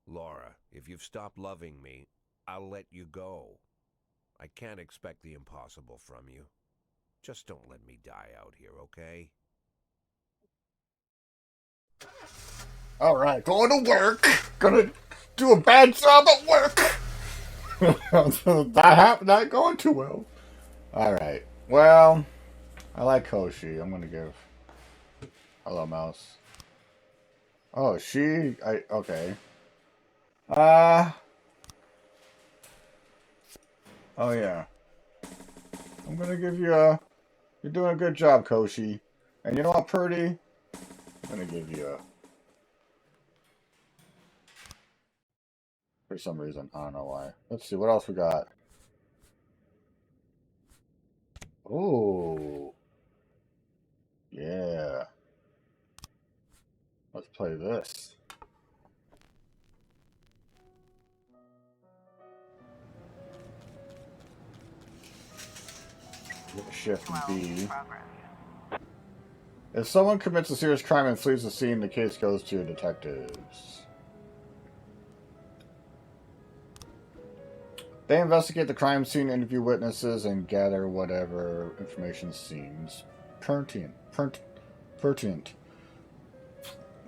[SPEAKER 2] Laura, if you've stopped loving me, I'll let you go. I can't expect the impossible from you. Just don't let me die out here, okay?
[SPEAKER 1] All right, going to work. Gonna do a bad job at work. Not going too well. All right. Well, I like Koshi. I'm gonna give. Hello, mouse. Oh, okay. Oh yeah. I'm gonna give you a. You're doing a good job, Koshi. And you know what, Purdy? I'm gonna give you a. For some reason, I don't know why. Let's see what else we got. Oh, yeah. Let's play this. Shift B. If someone commits a serious crime and flees the scene, the case goes to detectives. They investigate the crime scene, interview witnesses, and gather whatever information seems pertinent.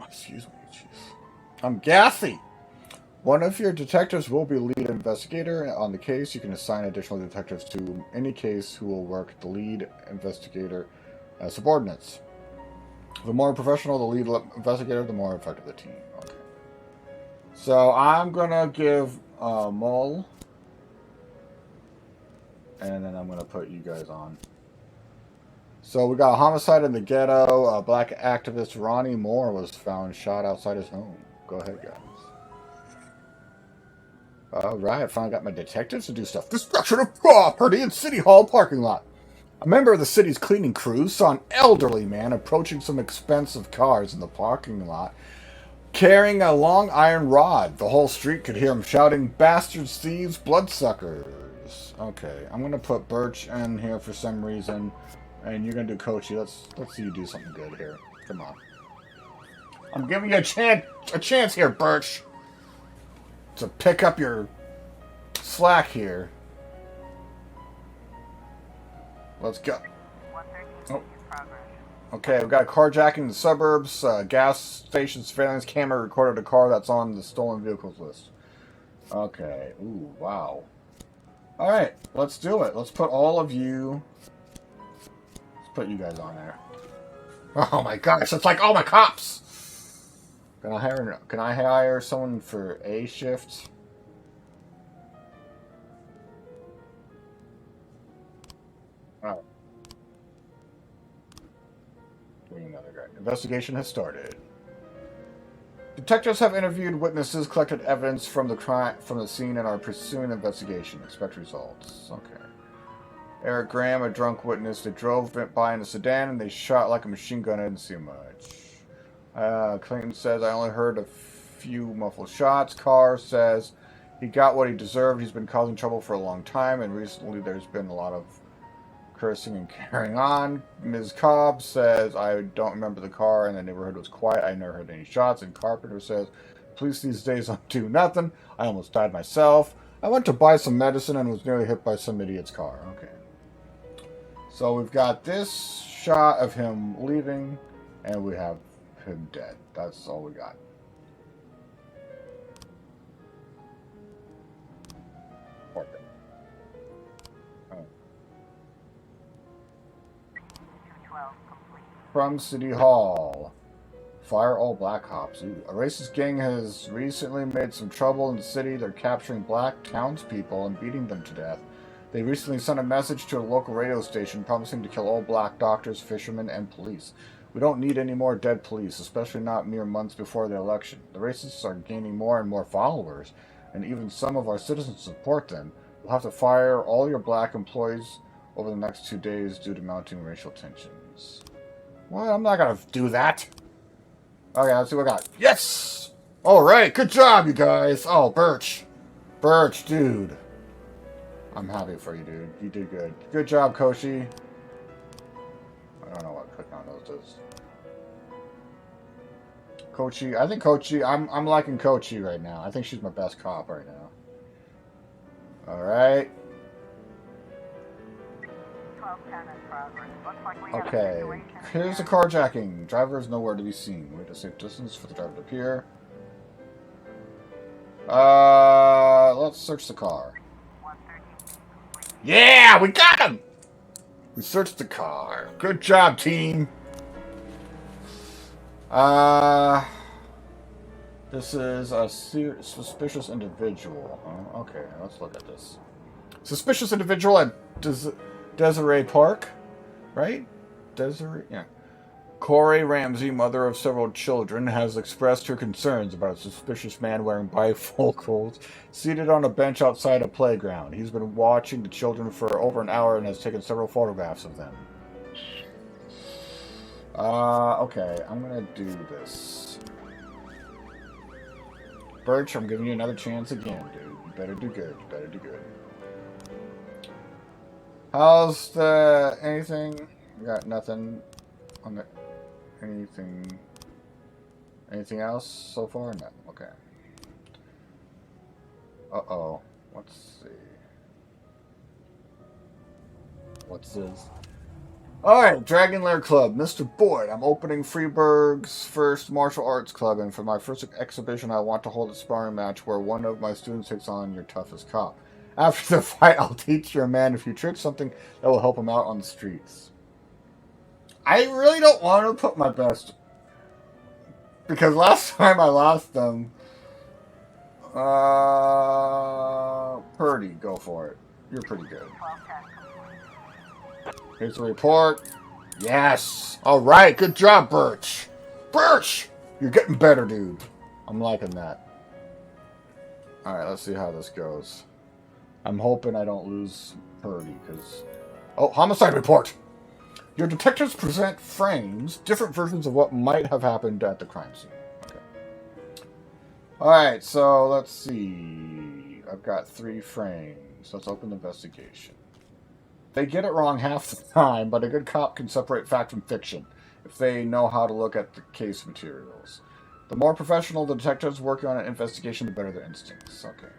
[SPEAKER 1] Excuse me, jeez. I'm gassy! One of your detectives will be lead investigator on the case. You can assign additional detectives to any case who will work the lead investigator as subordinates. The more professional the lead investigator, the more effective the team. Okay. So I'm gonna give Mull, and then I'm gonna put you guys on. So we got a homicide in the ghetto. A black activist, Ronnie Moore, was found shot outside his home. Go ahead, guys. Alright, finally got my detectives to do stuff. Destruction of property in City Hall parking lot. A member of the city's cleaning crew saw an elderly man approaching some expensive cars in the parking lot, carrying a long iron rod. The whole street could hear him shouting, "Bastards, thieves, bloodsuckers." Okay, I'm gonna put Birch in here for some reason, and you're gonna do Kochi. Let's see you do something good here. Come on. I'm giving you a chance here, Birch, to pick up your slack here. Let's go. Oh. Okay, we've got a carjacking in the suburbs. Gas station surveillance camera recorded a car that's on the stolen vehicles list. Okay. Ooh, wow. Alright, let's do it. Let's put all of you... Let's put you guys on there. Oh my gosh, it's like all my cops! Can I hire someone for A shift? Oh. Another guy. Investigation has started. Detectives have interviewed witnesses, collected evidence from the scene, and are pursuing the investigation. Expect results. Okay. Eric Graham, a drunk witness, they drove by in a sedan and they shot like a machine gun. I didn't see much. Clinton says, I only heard a few muffled shots. Carr says he got what he deserved. He's been causing trouble for a long time, and recently there's been a lot of cursing and carrying on. Ms. Cobb says, I don't remember the car and the neighborhood was quiet. I never heard any shots. And Carpenter says, police these days don't do nothing. I almost died myself. I went to buy some medicine and was nearly hit by some idiot's car. Okay. So we've got this shot of him leaving, and we have him dead. That's all we got. Okay. From City Hall. Fire all black cops. Ooh, a racist gang has recently made some trouble in the city. They're capturing black townspeople and beating them to death. They recently sent a message to a local radio station promising to kill all black doctors, fishermen, and police. We don't need any more dead police, especially not mere months before the election. The racists are gaining more and more followers, and even some of our citizens support them. You'll have to fire all your black employees over the next 2 days due to mounting racial tensions. Well, I'm not gonna do that. Okay, let's see what I got. Yes! Alright, good job, you guys. Oh, Birch. Birch, dude. I'm happy for you, dude. You did good. Good job, Koshi. I don't know what clicking on those does. Kochi, I think Kochi, I'm liking Kochi right now. I think she's my best cop right now. Alright.
[SPEAKER 7] 1210 in progress. Looks like we have a
[SPEAKER 1] Okay.
[SPEAKER 7] situation
[SPEAKER 1] Here's the
[SPEAKER 7] here.
[SPEAKER 1] carjacking. Driver is nowhere to be seen. Wait a safe distance for the driver to appear. Let's search the car.
[SPEAKER 7] 130 complete.
[SPEAKER 1] Yeah, we got him! We searched the car. Good job, team. This is a suspicious individual. Okay, let's look at this. Suspicious individual at Desiree Park, right? Desiree, yeah. Corey Ramsey, mother of several children, has expressed her concerns about a suspicious man wearing bifocals seated on a bench outside a playground. He's been watching the children for over an hour and has taken several photographs of them. Okay, I'm gonna do this. Birch, I'm giving you another chance again, dude. You better do good. You better do good. How's the anything? We got nothing on the anything else so far? No. Okay. Uh-oh. Let's see. What's this? Alright, Dragon Lair Club. Mr. Boyd, I'm opening Freeburg's first martial arts club, and for my first exhibition, I want to hold a sparring match where one of my students takes on your toughest cop. After the fight, I'll teach your man a few tricks, something that will help him out on the streets. I really don't want to put my best, because last time I lost them, Purdy, go for it. You're pretty good.
[SPEAKER 7] 1210 complete.
[SPEAKER 1] Here's the report. Yes. All right. Good job, Birch. Birch, you're getting better, dude. I'm liking that. All right. Let's see how this goes. I'm hoping I don't lose Purdy because. Oh, homicide report. Your detectives present frames, different versions of what might have happened at the crime scene. Okay. All right. So let's see. I've got 3 frames. Let's open the investigation. They get it wrong half the time, but a good cop can separate fact from fiction if they know how to look at the case materials. The more professional the detectives working on an investigation, the better their instincts. Okay.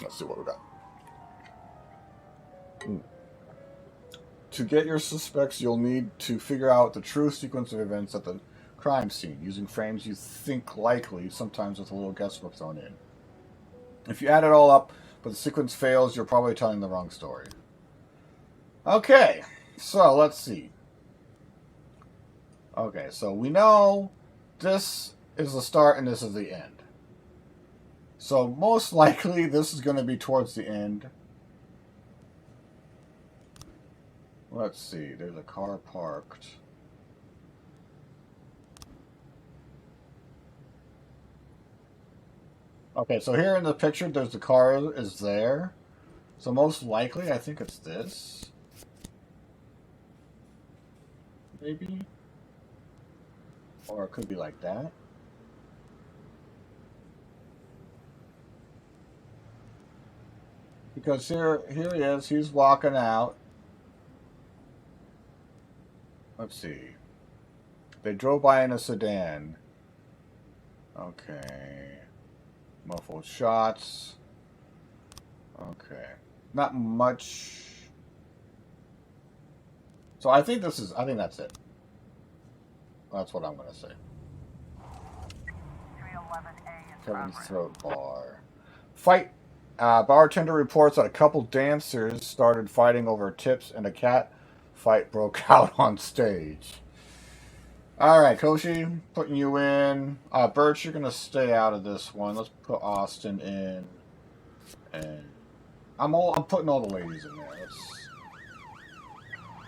[SPEAKER 1] Let's see what we got. To get your suspects, you'll need to figure out the true sequence of events at the crime scene, using frames you think likely, sometimes with a little guesswork thrown in. If you add it all up, but the sequence fails, you're probably telling the wrong story. Okay, so let's see. Okay, so we know this is the start and this is the end. So most likely this is going to be towards the end. Let's see, there's a car parked. Okay, so here in the picture, there's the car is there. So most likely, I think it's this. Maybe? Or it could be like that. Because here he is, he's walking out. Let's see. They drove by in a sedan. Okay. Muffled shots. Okay. Not much. So I think that's it. That's what I'm going to say.
[SPEAKER 7] 311A in
[SPEAKER 1] Kevin's
[SPEAKER 7] progress.
[SPEAKER 1] throat bar. Fight. Bartender reports that a couple dancers started fighting over tips and a cat fight broke out on stage. Alright, Koshi, putting you in. Birch, you're going to stay out of this one. Let's put Austin in. And I'm putting all the ladies in there. Let's...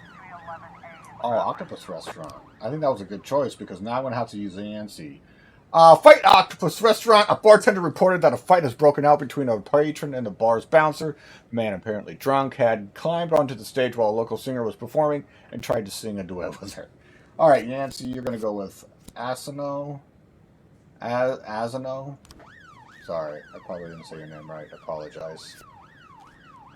[SPEAKER 7] 311A in
[SPEAKER 1] Oh, Octopus Restaurant. I think that was a good choice because now I'm going to have to use Nancy. Fight Octopus Restaurant. A bartender reported that a fight has broken out between a patron and the bar's bouncer. The man, apparently drunk, had climbed onto the stage while a local singer was performing and tried to sing a duet with her. All right, Nancy, you're going to go with Asano. Asano? Sorry, I probably didn't say your name right. I apologize.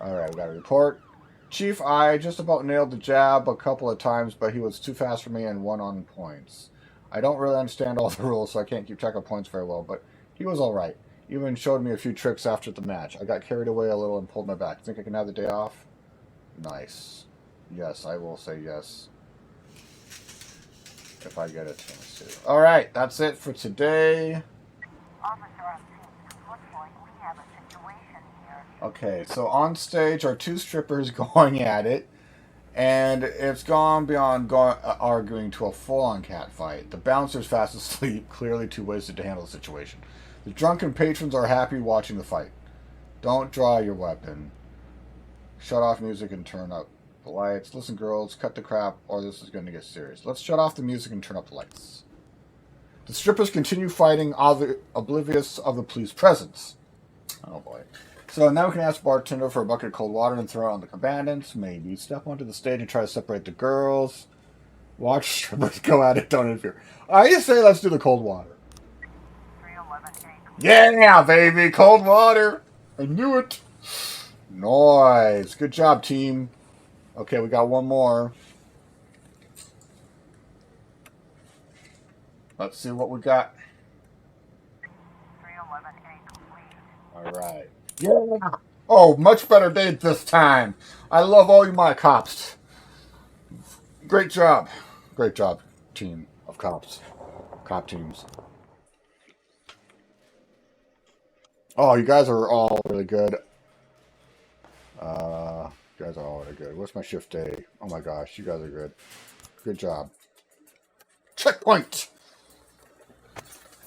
[SPEAKER 1] All right, we got a report. Chief, I just about nailed the jab a couple of times, but he was too fast for me and won on points. I don't really understand all the rules, so I can't keep track of points very well, but he was all right. Even showed me a few tricks after the match. I got carried away a little and pulled my back. Think I can have the day off? Nice. Yes, I will say yes. If I get a chance to. All right, that's it for today.
[SPEAKER 7] Officer on scene. Looks like we have a situation here.
[SPEAKER 1] Okay, so on stage are two strippers going at it. And it's gone beyond arguing to a full-on cat fight. The bouncer's fast asleep, clearly too wasted to handle the situation. The drunken patrons are happy watching the fight. Don't draw your weapon. Shut off music and turn up the lights. Listen, girls, cut the crap or this is going to get serious. Let's shut off the music and turn up the lights. The strippers continue fighting, oblivious of the police presence. Oh boy. So now we can ask bartender for a bucket of cold water and throw it on the combatants. Maybe step onto the stage and try to separate the girls. Watch strippers go at it. Don't interfere. I just say let's do the cold water.
[SPEAKER 7] 311A.
[SPEAKER 1] Yeah, baby, cold water. I knew it. Nice. Good job, team. Okay, we got one more. Let's see what we got.
[SPEAKER 7] 311A complete.
[SPEAKER 1] All right. Yeah. Oh, much better day this time. I love all you my cops. Great job. Great job, team of cops. Cop teams. Oh, you guys are all really good. You guys are all really good. What's my shift day? Oh my gosh, you guys are good. Good job. Checkpoint!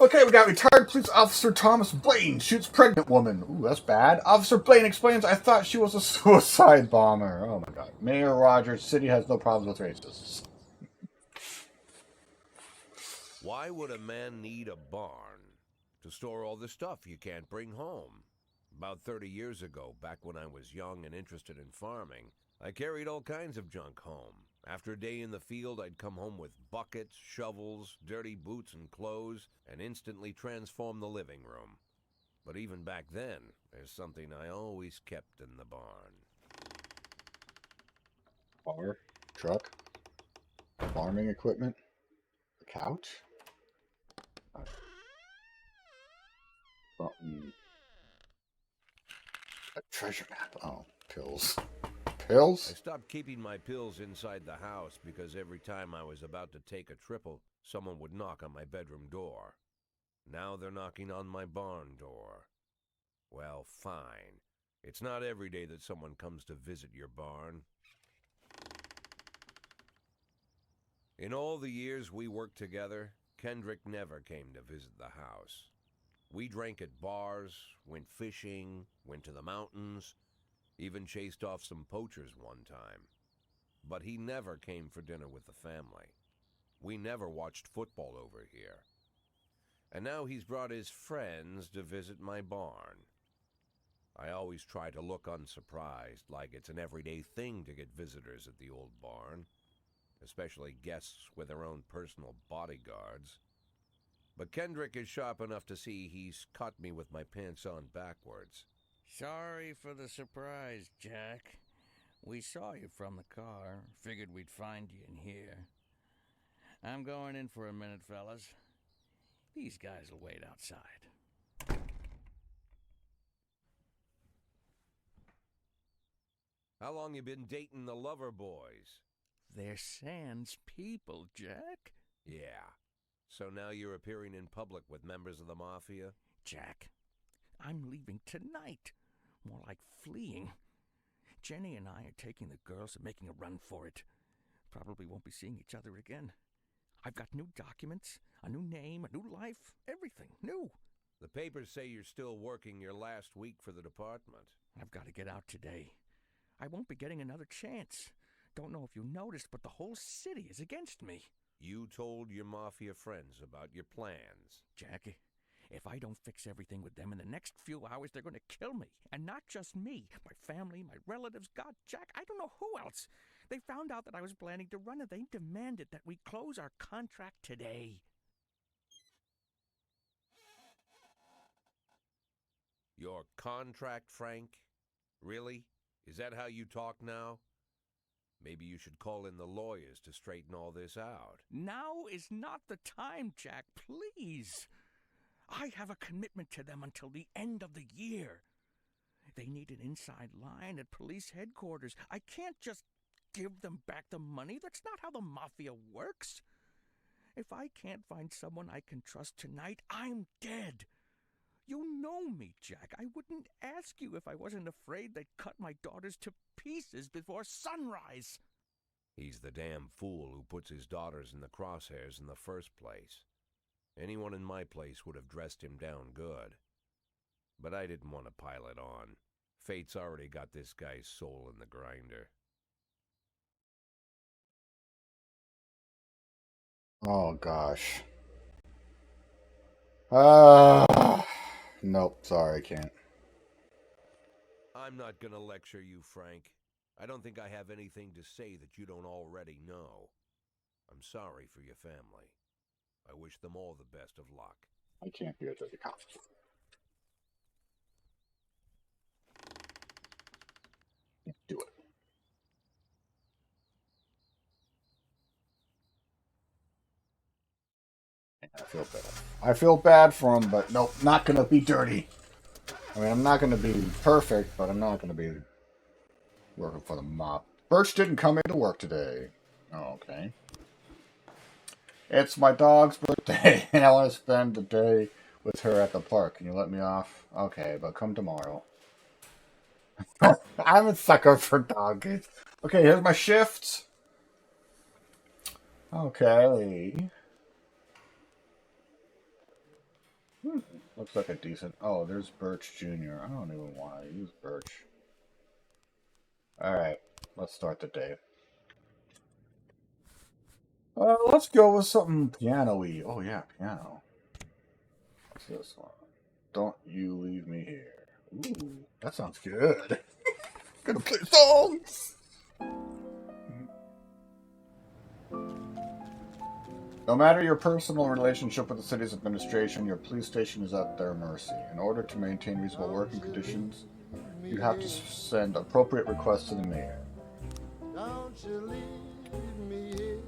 [SPEAKER 1] Okay, we got retired police officer Thomas Blaine shoots pregnant woman. Ooh, that's bad. Officer Blaine explains, I thought she was a suicide bomber. Oh my god. Mayor Rogers, city has no problems with racists.
[SPEAKER 2] Why would a man need a barn? To store all the stuff you can't bring home. About 30 years ago, back when I was young and interested in farming, I carried all kinds of junk home. After a day in the field, I'd come home with buckets, shovels, dirty boots and clothes, and instantly transform the living room. But even back then, there's something I always kept in the barn.
[SPEAKER 1] Car, truck, farming equipment, a couch, a treasure map. Oh, pills. Pills?
[SPEAKER 2] I stopped keeping my pills inside the house because every time I was about to take a triple, someone would knock on my bedroom door. Now they're knocking on my barn door. Well, fine. It's not every day that someone comes to visit your barn. In all the years we worked together, Kendrick never came to visit the house. We drank at bars, went fishing, went to the mountains, even chased off some poachers one time. But he never came for dinner with the family. We never watched football over here. And now he's brought his friends to visit my barn. I always try to look unsurprised, like it's an everyday thing to get visitors at the old barn, especially guests with their own personal bodyguards. But Kendrick is sharp enough to see he's caught me with my pants on backwards.
[SPEAKER 5] Sorry for the surprise, Jack. We saw you from the car. Figured we'd find you in here. I'm going in for a minute, fellas. These guys will wait outside.
[SPEAKER 2] How long you been dating the lover boys?
[SPEAKER 5] They're Sans people, Jack.
[SPEAKER 2] Yeah. So now you're appearing in public with members of the mafia?
[SPEAKER 5] Jack, I'm leaving tonight. More like fleeing. Jenny and I are taking the girls and making a run for it. Probably won't be seeing each other again. I've got new documents, a new name, a new life, everything new.
[SPEAKER 2] The papers say you're still working your last week for the department.
[SPEAKER 5] I've got to get out today. I won't be getting another chance. Don't know if you noticed, but the whole city is against me.
[SPEAKER 2] You told your mafia friends about your plans.
[SPEAKER 5] Jackie, if I don't fix everything with them in the next few hours, they're going to kill me. And not just me. My family, my relatives, God, Jack, I don't know who else. They found out that I was planning to run, and they demanded that we close our contract today.
[SPEAKER 2] Your contract, Frank? Really? Is that how you talk now? Maybe you should call in the lawyers to straighten all this out.
[SPEAKER 5] Now is not the time, Jack, please. I have a commitment to them until the end of the year. They need an inside line at police headquarters. I can't just give them back the money. That's not how the mafia works. If I can't find someone I can trust tonight, I'm dead. You know me, Jack. I wouldn't ask you if I wasn't afraid they'd cut my daughters to pieces before sunrise.
[SPEAKER 2] He's the damn fool who puts his daughters in the crosshairs in the first place. Anyone in my place would have dressed him down good. But I didn't want to pile it on. Fate's already got this guy's soul in the grinder.
[SPEAKER 1] Oh, gosh. Nope, sorry, I can't.
[SPEAKER 2] I'm not gonna lecture you, Frank. I don't think I have anything to say that you don't already know. I'm sorry for your family. I wish them all the best of luck.
[SPEAKER 1] I can't be a dirty cop. Do it. I feel bad. I feel bad for him, but nope, not gonna be dirty. I mean, I'm not gonna be perfect, but I'm not gonna be working for the mob. Birch didn't come into work today. Oh, okay. It's my dog's birthday, and I want to spend the day with her at the park. Can you let me off? Okay, but come tomorrow. I'm a sucker for doggies. Okay, here's my shift. Okay. Looks like a decent... Oh, there's Birch Jr. I don't even want to use Birch. Alright, let's start the day. Let's go with something piano-y. Oh, yeah, piano. What's this one? Don't You Leave Me Here. Ooh, that sounds good. Gonna play songs! No matter your personal relationship with the city's administration, your police station is at their mercy. In order to maintain reasonable working conditions, you have to send appropriate requests to the mayor.
[SPEAKER 6] Don't you leave me here.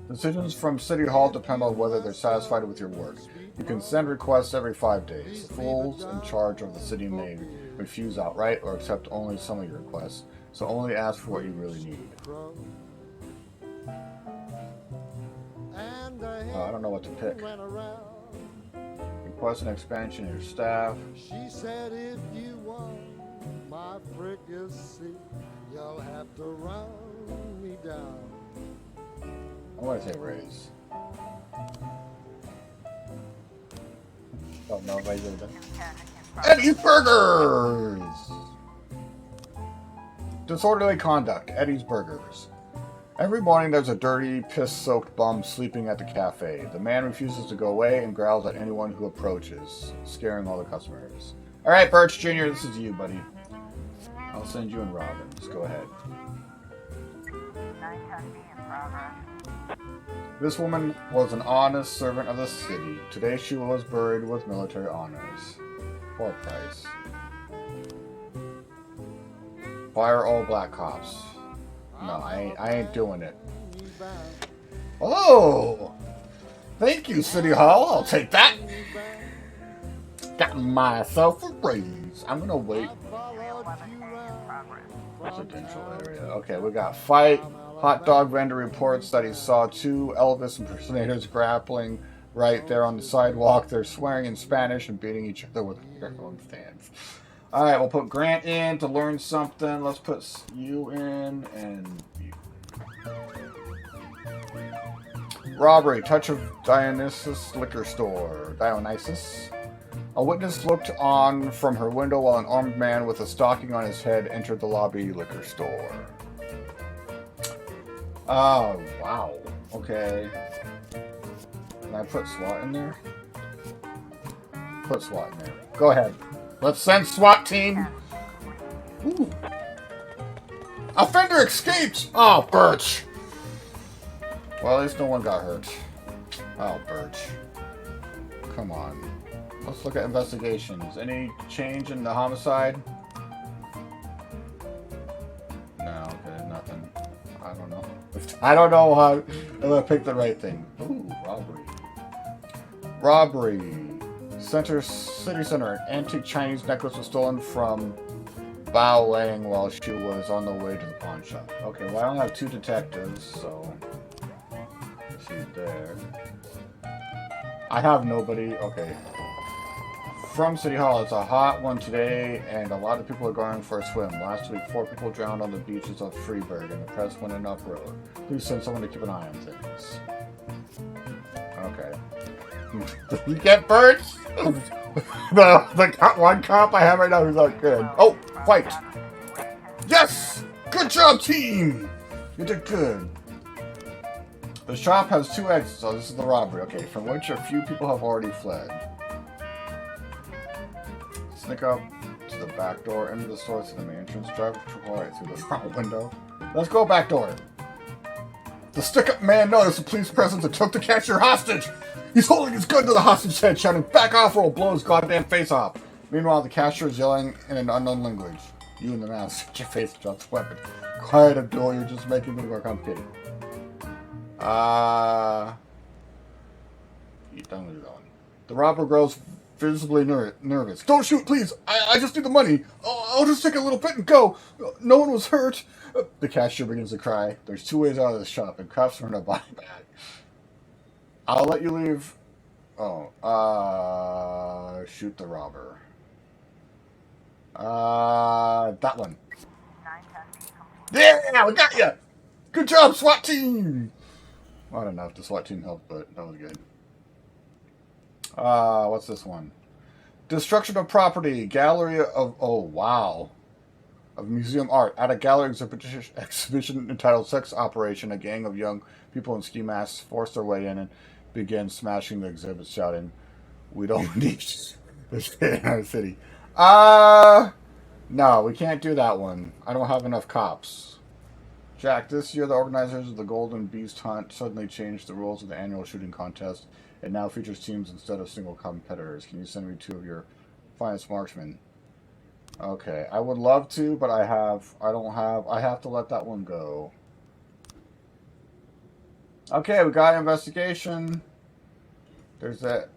[SPEAKER 1] Decisions from City Hall depend on whether they're satisfied with your work. You can send requests every 5 days. The fools in charge of the city may refuse outright or accept only some of your requests, so only ask for what you really need. I don't know what to pick. Request an expansion of your staff.
[SPEAKER 6] She said if you want my fricassee, you'll have to run me down.
[SPEAKER 1] I want to say raise. Don't know if I did that. Eddie's Burgers! Disorderly conduct. Eddie's Burgers. Every morning there's a dirty, piss-soaked bum sleeping at the cafe. The man refuses to go away and growls at anyone who approaches, scaring all the customers. Alright, Birch Jr., this is you, buddy. I'll send you and Robin. Just go ahead. This woman was an honest servant of the city. Today she was buried with military honors. For a price. Fire all black cops. No, I ain't doing it. Oh! Thank you, City Hall. I'll take that. Got myself a raise. I'm gonna wait. Residential area. Okay, we got fight. Hot dog vendor reports that he saw 2 Elvis impersonators grappling right there on the sidewalk. They're swearing in Spanish and beating each other with microphone stands. Alright, we'll put Grant in to learn something. Let's put you in and you. Robbery. Touch of Dionysus Liquor Store. Dionysus. A witness looked on from her window while an armed man with a stocking on his head entered the lobby liquor store. Oh, wow. Okay. Can I put SWAT in there? Put SWAT in there. Go ahead. Let's send SWAT team. Ooh. Offender escaped! Oh, Birch! Well, at least no one got hurt. Oh, Birch. Come on. Let's look at investigations. Any change in the homicide? No, okay, nothing. I don't know. I don't know how if I picked the right thing. Ooh, robbery. Robbery. City Center. An antique Chinese necklace was stolen from Bao Lang while she was on the way to the pawn shop. Okay, well I only have 2 detectives, so she's there. I have nobody. Okay. From City Hall, it's a hot one today, and a lot of people are going for a swim. Last week, 4 people drowned on the beaches of Freeburg, and the press went an uproar. Please send someone to keep an eye on things. Okay. Did you get birds? the one cop I have right now who's not good. Oh, fight! Yes! Good job, team! You did good. The shop has 2 exits, so this is the robbery. Okay, from which a few people have already fled. Sneak up to the back door, enter the store to the main entrance, drive right through the front window. Let's go back door. The stick-up man noticed the police presence and took the cashier hostage. He's holding his gun to the hostage's head, shouting, "Back off or I'll blow his goddamn face off." Meanwhile, the cashier is yelling in an unknown language. You in the mask, set your face, drop the weapon. Quiet, Abdul, you're just making things more complicated. You don't do that one. The robber grows visibly nervous. Don't shoot, please. I just need the money. I'll just take a little bit and go. No one was hurt. The cashier begins to cry. There's 2 ways out of the shop, and cops are in a body bag. I'll let you leave. Oh, shoot the robber. That one. Yeah, we got you. Good job, SWAT team. Well, I don't know if the SWAT team helped, but that was good. What's this one? Destruction of property. Gallery of, oh, wow. Of museum art. At a gallery exhibition entitled Sex Operation, a gang of young people in ski masks force their way in and begin smashing the exhibit, shouting, "We don't need this in our city." No, we can't do that one. I don't have enough cops. Jack, this year the organizers of the Golden Beast Hunt suddenly changed the rules of the annual shooting contest. It now features teams instead of single competitors. Can you send me 2 of your finest marksmen? Okay, I would love to, but I have to let that one go. Okay, we got investigation. There's that.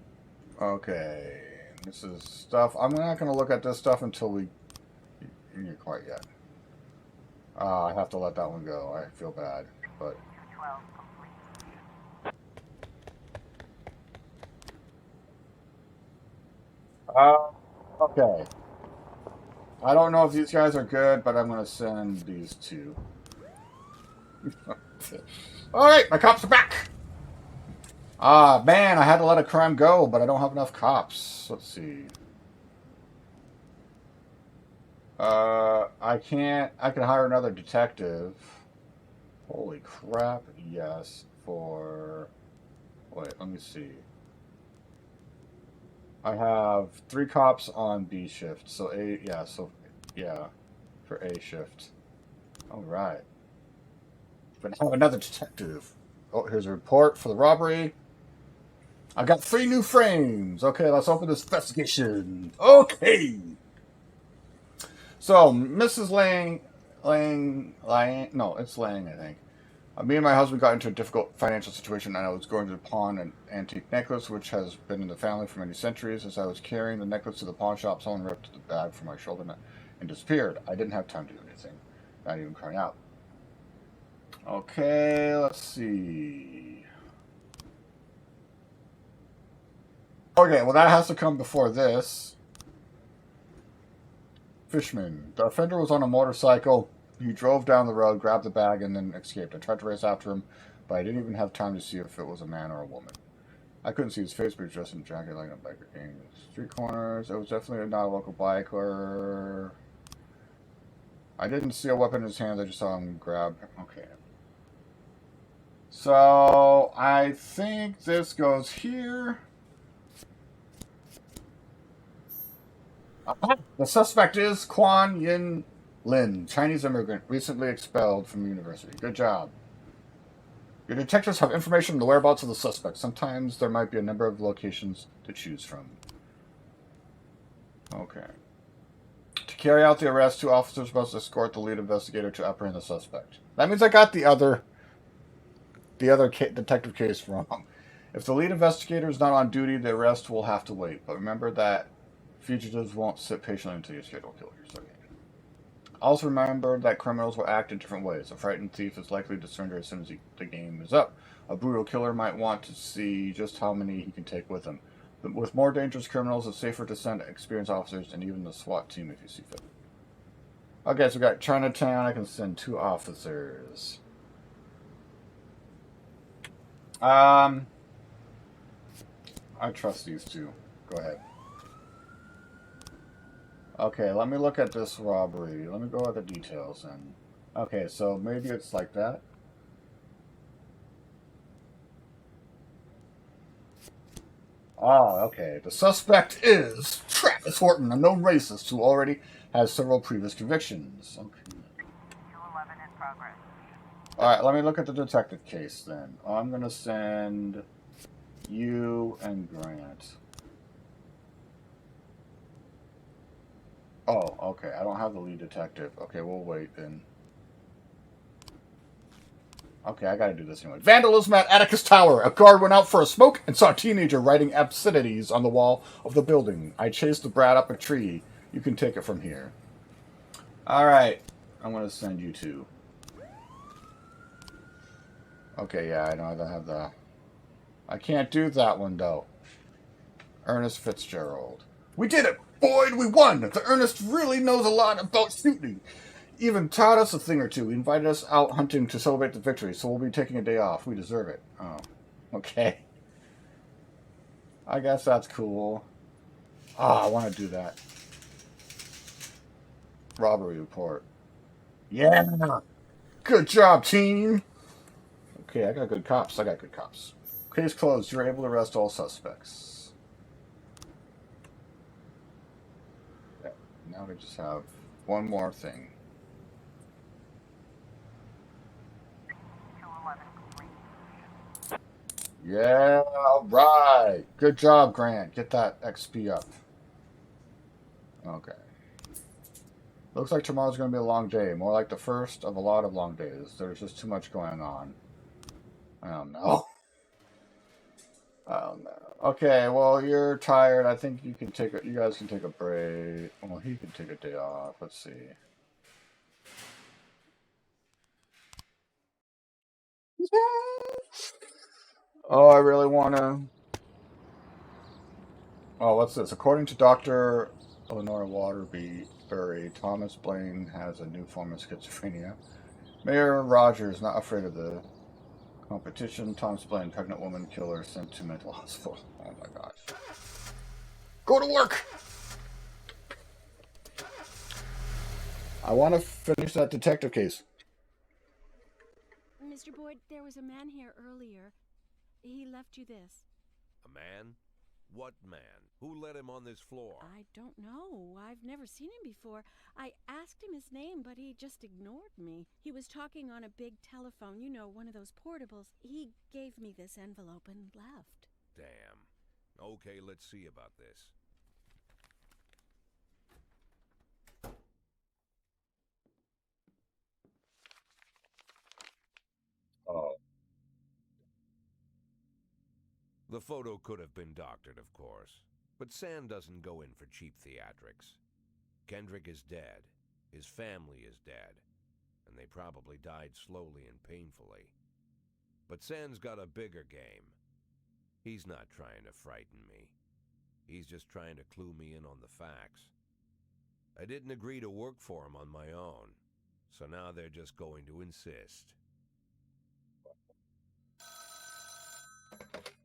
[SPEAKER 1] Okay, this is stuff. I'm not going to look at this stuff until we get quite yet. I have to let that one go. I feel bad, but. Okay. I don't know if these guys are good, but I'm going to send these 2. Alright, my cops are back! Man, I had to let a crime go, but I don't have enough cops. Let's see. I can hire another detective. Holy crap, yes, for... Wait, let me see. I have 3 cops on B shift, so for A shift. Alright. But now another detective. Oh, here's a report for the robbery. I got 3 new frames. Okay, let's open this investigation. Okay. So, Mrs. Lang, no, it's Lang, I think. Me and my husband got into a difficult financial situation, and I was going to pawn an antique necklace, which has been in the family for many centuries. As I was carrying the necklace to the pawn shop, someone ripped the bag from my shoulder and disappeared. I didn't have time to do anything, not even crying out. Okay, let's see. Okay, well that has to come before this. Fishman. The offender was on a motorcycle. He drove down the road, grabbed the bag, and then escaped. I tried to race after him, but I didn't even have time to see if it was a man or a woman. I couldn't see his face, but he was dressed in a jacket like a biker gang. Street corners. It was definitely not a local biker. I didn't see a weapon in his hand. I just saw him grab. Okay. So I think this goes here. The suspect is Quan Yin Lin, Chinese immigrant, recently expelled from university. Good job. Your detectives have information on the whereabouts of the suspect. Sometimes there might be a number of locations to choose from. Okay. To carry out the arrest, 2 officers must escort the lead investigator to apprehend the suspect. That means I got the other detective case wrong. If the lead investigator is not on duty, the arrest will have to wait. But remember that fugitives won't sit patiently until you schedule killers. Okay. Also remember that criminals will act in different ways. A frightened thief is likely to surrender as soon as the game is up. A brutal killer might want to see just how many he can take with him. But with more dangerous criminals, it's safer to send experienced officers and even the SWAT team if you see fit. Okay, so we got Chinatown. I can send 2 officers. I trust these 2. Go ahead. Okay, let me look at this robbery. Let me go at the details and... Okay, so maybe it's like that. Ah, okay. The suspect is Travis Horton, a known racist who already has several previous convictions. Okay.
[SPEAKER 7] 211 in progress.
[SPEAKER 1] Alright, let me look at the detective case then. I'm gonna send you and Grant. Oh, okay. I don't have the lead detective. Okay, we'll wait then. Okay, I gotta do this anyway. Vandalism at Atticus Tower. A guard went out for a smoke and saw a teenager writing obscenities on the wall of the building. I chased the brat up a tree. You can take it from here. Alright. I'm gonna send you 2. Okay, yeah, I know I don't have the... I can't do that one, though. Ernest Fitzgerald. We did it! Boyd, we won! The Ernest really knows a lot about shooting. Even taught us a thing or 2. He invited us out hunting to celebrate the victory, so we'll be taking a day off. We deserve it. Oh, okay. I guess that's cool. Ah, I want to do that. Robbery report. Yeah! Good job, team! Okay, I got good cops. I got good cops. Case closed. You're able to arrest all suspects. Okay, now we just have one more thing.
[SPEAKER 7] 211 complete.
[SPEAKER 1] Yeah, alright. Good job, Grant. Get that XP up. Okay. Looks like tomorrow's going to be a long day. More like the first of a lot of long days. There's just too much going on. I don't know. I don't know. Okay, well, you're tired. I think you can take you guys can take a break. Well, he can take a day off. Let's see. Oh, I really want to. Oh, what's this? According to Dr. Eleanor Waterbury, Thomas Blaine has a new form of schizophrenia. Mayor Rogers not afraid of the competition. Thomas Blaine, pregnant woman killer, sent to mental hospital. Oh my gosh. Go to work! I want to finish that detective case.
[SPEAKER 3] Mr. Boyd, there was a man here earlier. He left you this.
[SPEAKER 2] A man? What man? Who let him on this floor?
[SPEAKER 3] I don't know. I've never seen him before. I asked him his name, but he just ignored me. He was talking on a big telephone, you know, one of those portables. He gave me this envelope and left.
[SPEAKER 2] Damn. Okay, let's see about this.
[SPEAKER 1] Oh.
[SPEAKER 2] The photo could have been doctored, of course. But Sand doesn't go in for cheap theatrics. Kendrick is dead. His family is dead. And they probably died slowly and painfully. But Sand's got a bigger game. He's not trying to frighten me. He's just trying to clue me in on the facts. I didn't agree to work for him on my own. So now they're just going to insist.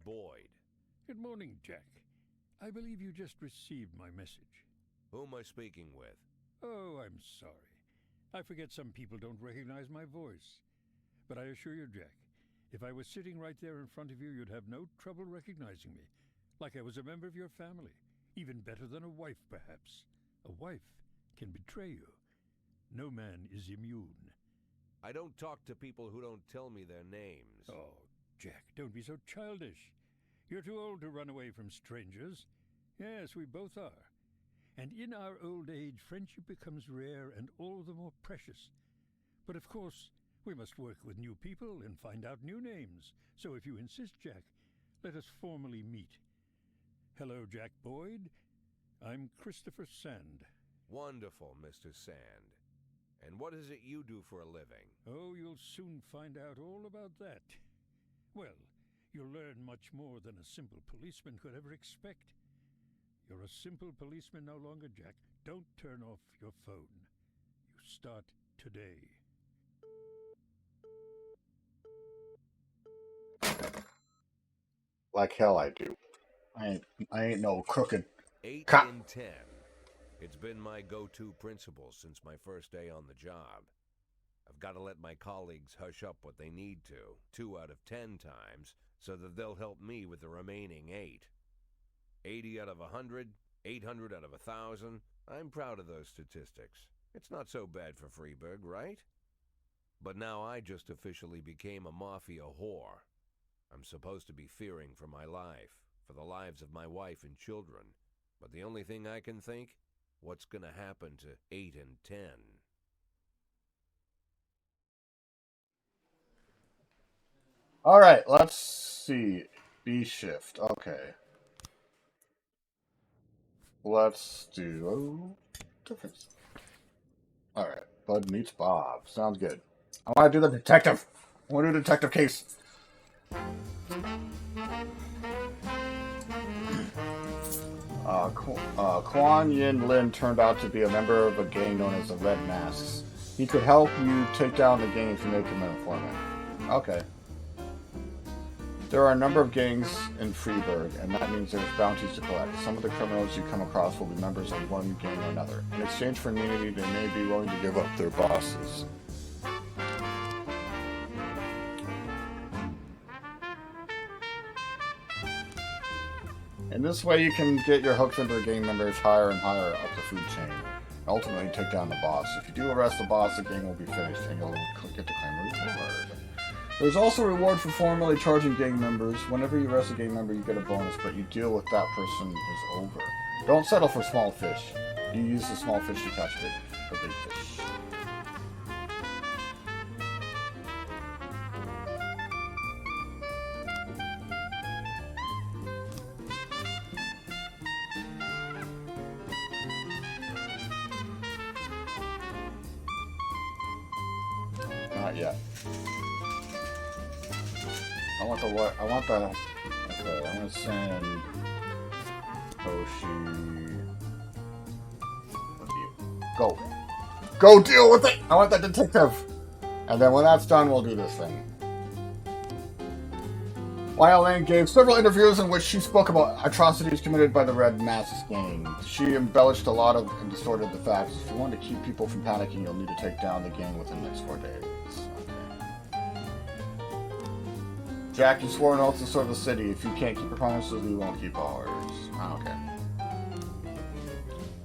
[SPEAKER 2] Boyd,
[SPEAKER 10] Good morning, Jack. I believe you just received my message.
[SPEAKER 2] Who am I speaking with?
[SPEAKER 10] Oh, I'm sorry. I forget some people don't recognize my voice. But I assure you, Jack, if I was sitting right there in front of you, you'd have no trouble recognizing me. Like I was a member of your family. Even better than a wife, perhaps. A wife can betray you. No man is immune.
[SPEAKER 2] I don't talk to people who don't tell me their names.
[SPEAKER 10] Oh, Jack, don't be so childish. You're too old to run away from strangers. Yes, we both are. And in our old age, friendship becomes rare and all the more precious. But of course, we must work with new people and find out new names. So if you insist, Jack, let us formally meet. Hello, Jack Boyd. I'm Christopher Sand.
[SPEAKER 2] Wonderful, Mr. Sand. And what is it you do for a living?
[SPEAKER 10] Oh, you'll soon find out all about that. Well, you'll learn much more than a simple policeman could ever expect. You're a simple policeman no longer, Jack. Don't turn off your phone. You start today.
[SPEAKER 1] Like hell I do. I ain't no crooked
[SPEAKER 2] 8
[SPEAKER 1] cop.
[SPEAKER 2] in 10. It's been my go-to principle since my first day on the job. I've got to let my colleagues hush up what they need to, 2 out of 10 times, so that they'll help me with the remaining 8. 80 out of 100, 800 out of 1,000. I'm proud of those statistics. It's not so bad for Freeburg, right? But now I just officially became a mafia whore. I'm supposed to be fearing for my life, for the lives of my wife and children. But the only thing I can think, what's gonna happen to 8 and 10?
[SPEAKER 1] Alright, let's see. B shift. Okay. Let's do different. Alright. Bud meets Bob. Sounds good. I want to do the detective. I want to do a detective case. Quan Yin Lin turned out to be a member of a gang known as the Red Masks. He could help you take down the gang if you make him an informant. Okay. There are a number of gangs in Freeburg, and that means there's bounties to collect. Some of the criminals you come across will be members of one gang or another. In exchange for immunity, they may be willing to give up their bosses. In this way, you can get your hooks into the gang members higher and higher up the food chain, and ultimately take down the boss. If you do arrest the boss, the gang will be finished, and you'll get to claim a reward. There's also a reward for formally charging gang members. Whenever you arrest a gang member, you get a bonus, but you deal with that person is over. Don't settle for small fish. You use the small fish to catch the big fish. Not yet. I want the what? I want the. Okay, I'm gonna send Hoshi. Go. Go deal with it! I want that detective! And then when that's done, we'll do this thing. Lane gave several interviews in which she spoke about atrocities committed by the Red Masks gang. She embellished a lot of and distorted the facts. If you want to keep people from panicking, you'll need to take down the gang within the next 4 days. Jack, you swore an oath to serve the city. If you can't keep your promises, we won't keep ours. Okay.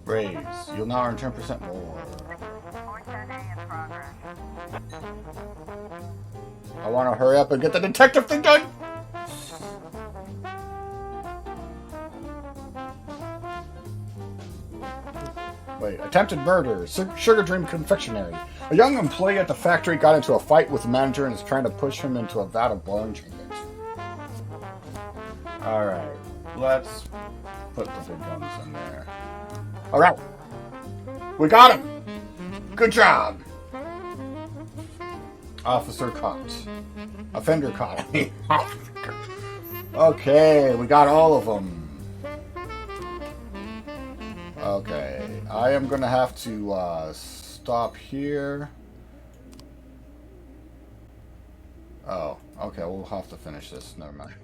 [SPEAKER 1] Raise. You'll now earn 10% more. I want to hurry up and get the detective thing done! Wait, attempted murder. Sugar Dream Confectionery. A young employee at the factory got into a fight with the manager and is trying to push him into a vat of boiling chocolate. Alright, let's put the big guns in there. Alright, we got him! Good job! Officer caught. Offender caught. Okay, we got all of them. Okay, I am gonna have to stop here. Oh, okay, we'll have to finish this. Never mind.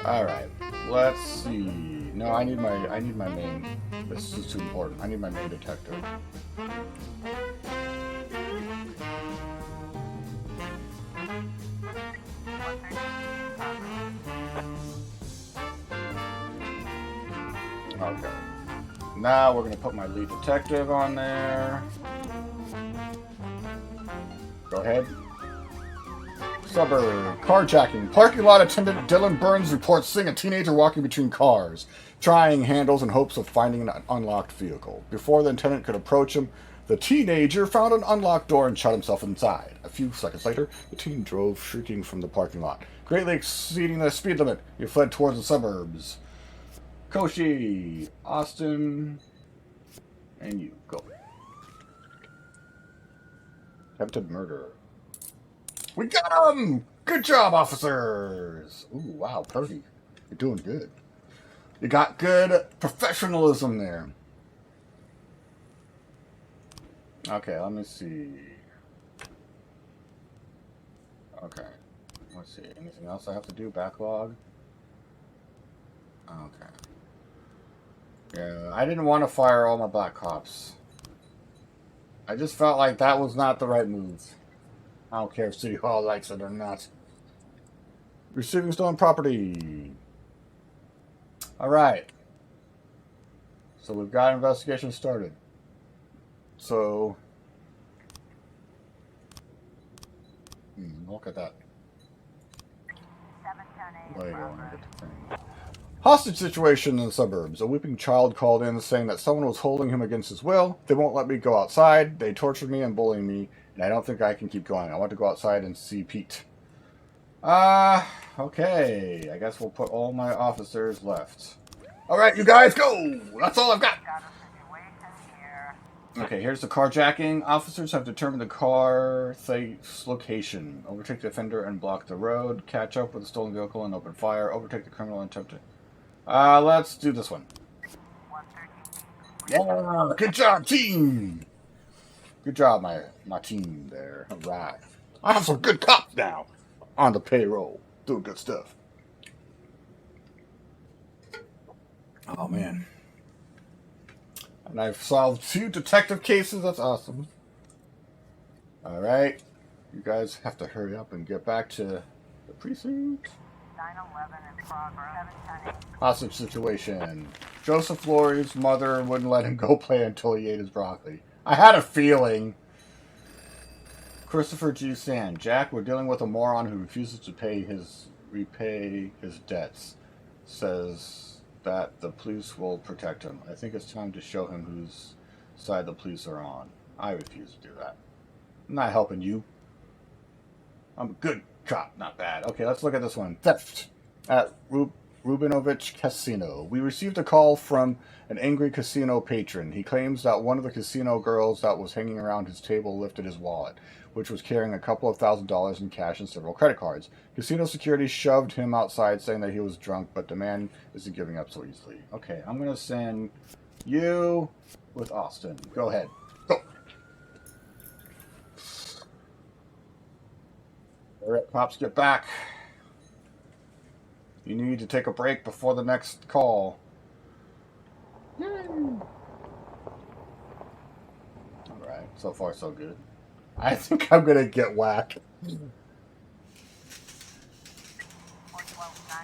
[SPEAKER 1] Alright, let's see. No, I need my main. This is too important. I need my main detective. Okay. Now we're gonna put my lead detective on there. Go ahead. Suburb. Carjacking. Parking lot attendant Dylan Burns reports seeing a teenager walking between cars, trying handles in hopes of finding an unlocked vehicle. Before the attendant could approach him, the teenager found an unlocked door and shut himself inside. A few seconds later, the teen drove shrieking from the parking lot, greatly exceeding the speed limit. He fled towards the suburbs. Koshi, Austin, and you. Go. Attempted murder. We got him! Good job, officers! Ooh, wow, Purdy. You're doing good. You got good professionalism there. Okay, let me see. Okay. Let's see. Anything else I have to do? Backlog? Okay. Yeah, I didn't want to fire all my black cops. I just felt like that was not the right move. I don't care if City Hall likes it or not. Receiving stolen property. Alright. So we've got investigation started. So... look at that. Later when I get to thing. Hostage situation in the suburbs. A weeping child called in saying that someone was holding him against his will. They won't let me go outside. They tortured me and bullied me. And I don't think I can keep going. I want to go outside and see Pete. Okay. I guess we'll put all my officers left. Alright, you guys, go! That's all I've got! Okay, here's the carjacking. Officers have determined the car thief's location. Overtake the offender and block the road. Catch up with the stolen vehicle and open fire. Overtake the criminal and attempt to... let's do this one. Yeah, good job, team! Good job, my team there. Alright. I have some good cops now on the payroll. Doing good stuff. Oh, man. And I've solved 2 detective cases. That's awesome. Alright. You guys have to hurry up and get back to the precinct.
[SPEAKER 7] 911 in progress.
[SPEAKER 1] Hostage situation. Joseph Lorry's mother wouldn't let him go play until he ate his broccoli. I had a feeling. Christopher G. Sand. Jack, we're dealing with a moron who refuses to repay his debts. Says that the police will protect him. I think it's time to show him whose side the police are on. I refuse to do that. I'm not helping you. I'm a good cop, not bad. Okay, let's look at this one. Theft at Rubinovich Casino. We received a call from an angry casino patron. He claims that one of the casino girls that was hanging around his table lifted his wallet, which was carrying a couple of $1,000s in cash and several credit cards. Casino security shoved him outside, saying that he was drunk, but the man isn't giving up so easily. Okay, I'm going to send you with Austin. Go ahead. Go. All right, cops, get back. You need to take a break before the next call. Alright, so far so good. I think I'm gonna get whacked.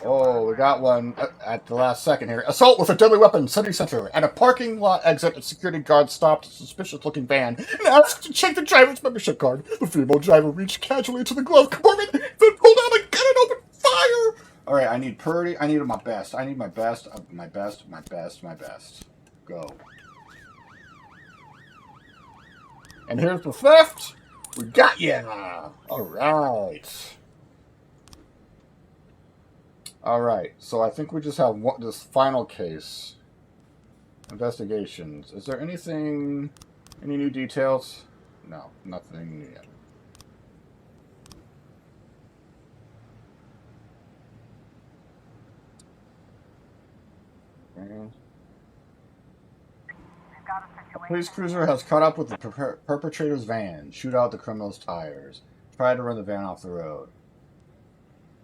[SPEAKER 1] Oh, we got one at the last second here. Assault with a deadly weapon, city center. At a parking lot exit, a security guard stopped a suspicious-looking van and asked to check the driver's membership card. The female driver reached casually into the glove compartment, then pulled out a gun and opened fire. All right, I need Purdy. I need my best. I need my best. My best. My best. My best. Go. And here's the theft. We got ya. All right. All right. So I think we just have this final case. Investigations. Is there anything? Any new details? No, nothing new yet. A police cruiser has caught up with the perpetrator's van. Shoot out the criminal's tires. Try to run the van off the road.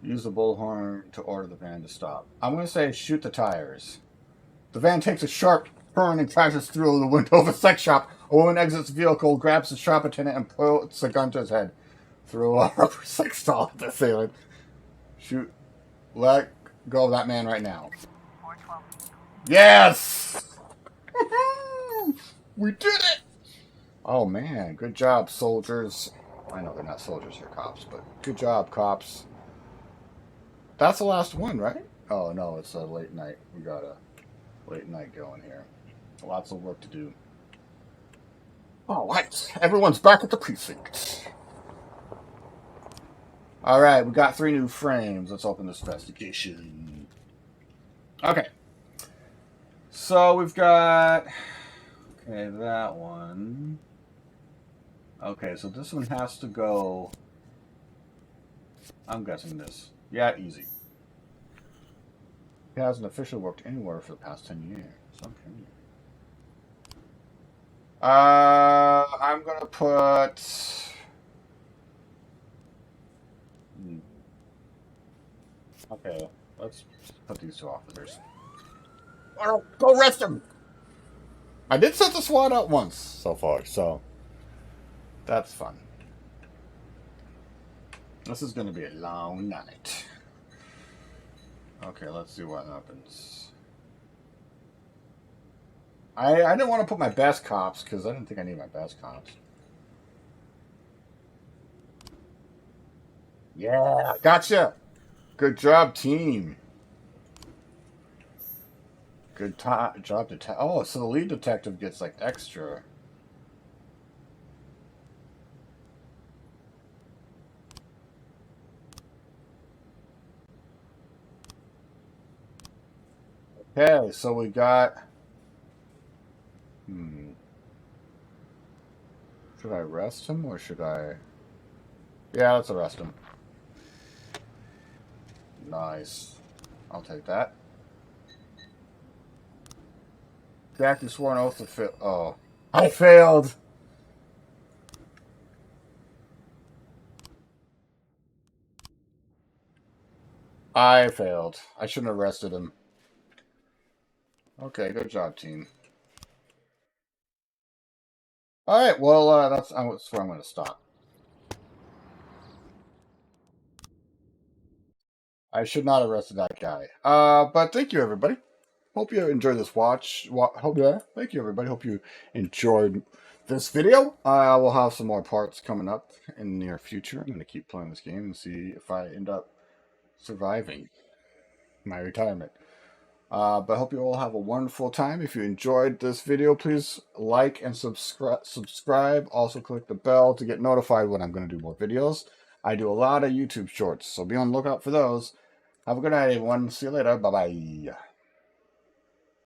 [SPEAKER 1] Use the bullhorn to order the van to stop. I'm going to say shoot the tires. The van takes a sharp turn and crashes through the window of a sex shop. A woman exits the vehicle, grabs the shop attendant, and puts a gun to his head. Through a rubber sex doll at the assailant. Shoot. Let go of that man right now.
[SPEAKER 7] 412.
[SPEAKER 1] Yes! We did it! Oh man, good job, soldiers. I know they're not soldiers, they're cops, but good job, cops. That's the last one, right? Oh no, it's a late night. We got a late night going here. Lots of work to do. Alright, everyone's back at the precinct. Alright, we got 3 new frames. Let's open this investigation. Okay. So we've got... Okay, that one. Okay, so this one has to go... I'm guessing this. Yeah, easy. He hasn't officially worked anywhere for the past 10 years. Okay. I'm gonna put... Okay, let's put these 2 officers. Oh, go arrest him! I did set the SWAT out once so far, so that's fun. This is going to be a long night. Okay, let's see what happens. I didn't want to put my best cops because I didn't think I need my best cops. Yeah, gotcha. Good job, team. Good job, detective. Oh, so the lead detective gets like extra. Okay, so we got... Should I arrest him or should I... Yeah, let's arrest him. Nice. I'll take that. Jack, you swore an oath to fail. Oh. I failed! I failed. I shouldn't have arrested him. Okay, good job, team. Alright, well, that's where I'm going to stop. I should not have arrested that guy. But thank you, everybody. Hope you enjoyed this thank you, everybody. Hope you enjoyed this video. I will have some more parts coming up in the near future. I'm going to keep playing this game and see if I end up surviving my retirement. But I hope you all have a wonderful time. If you enjoyed this video, please like and subscribe. Also click the bell to get notified when I'm going to do more videos. I do a lot of YouTube shorts, so be on the lookout for those. Have a good night, everyone. See you later. Bye-bye.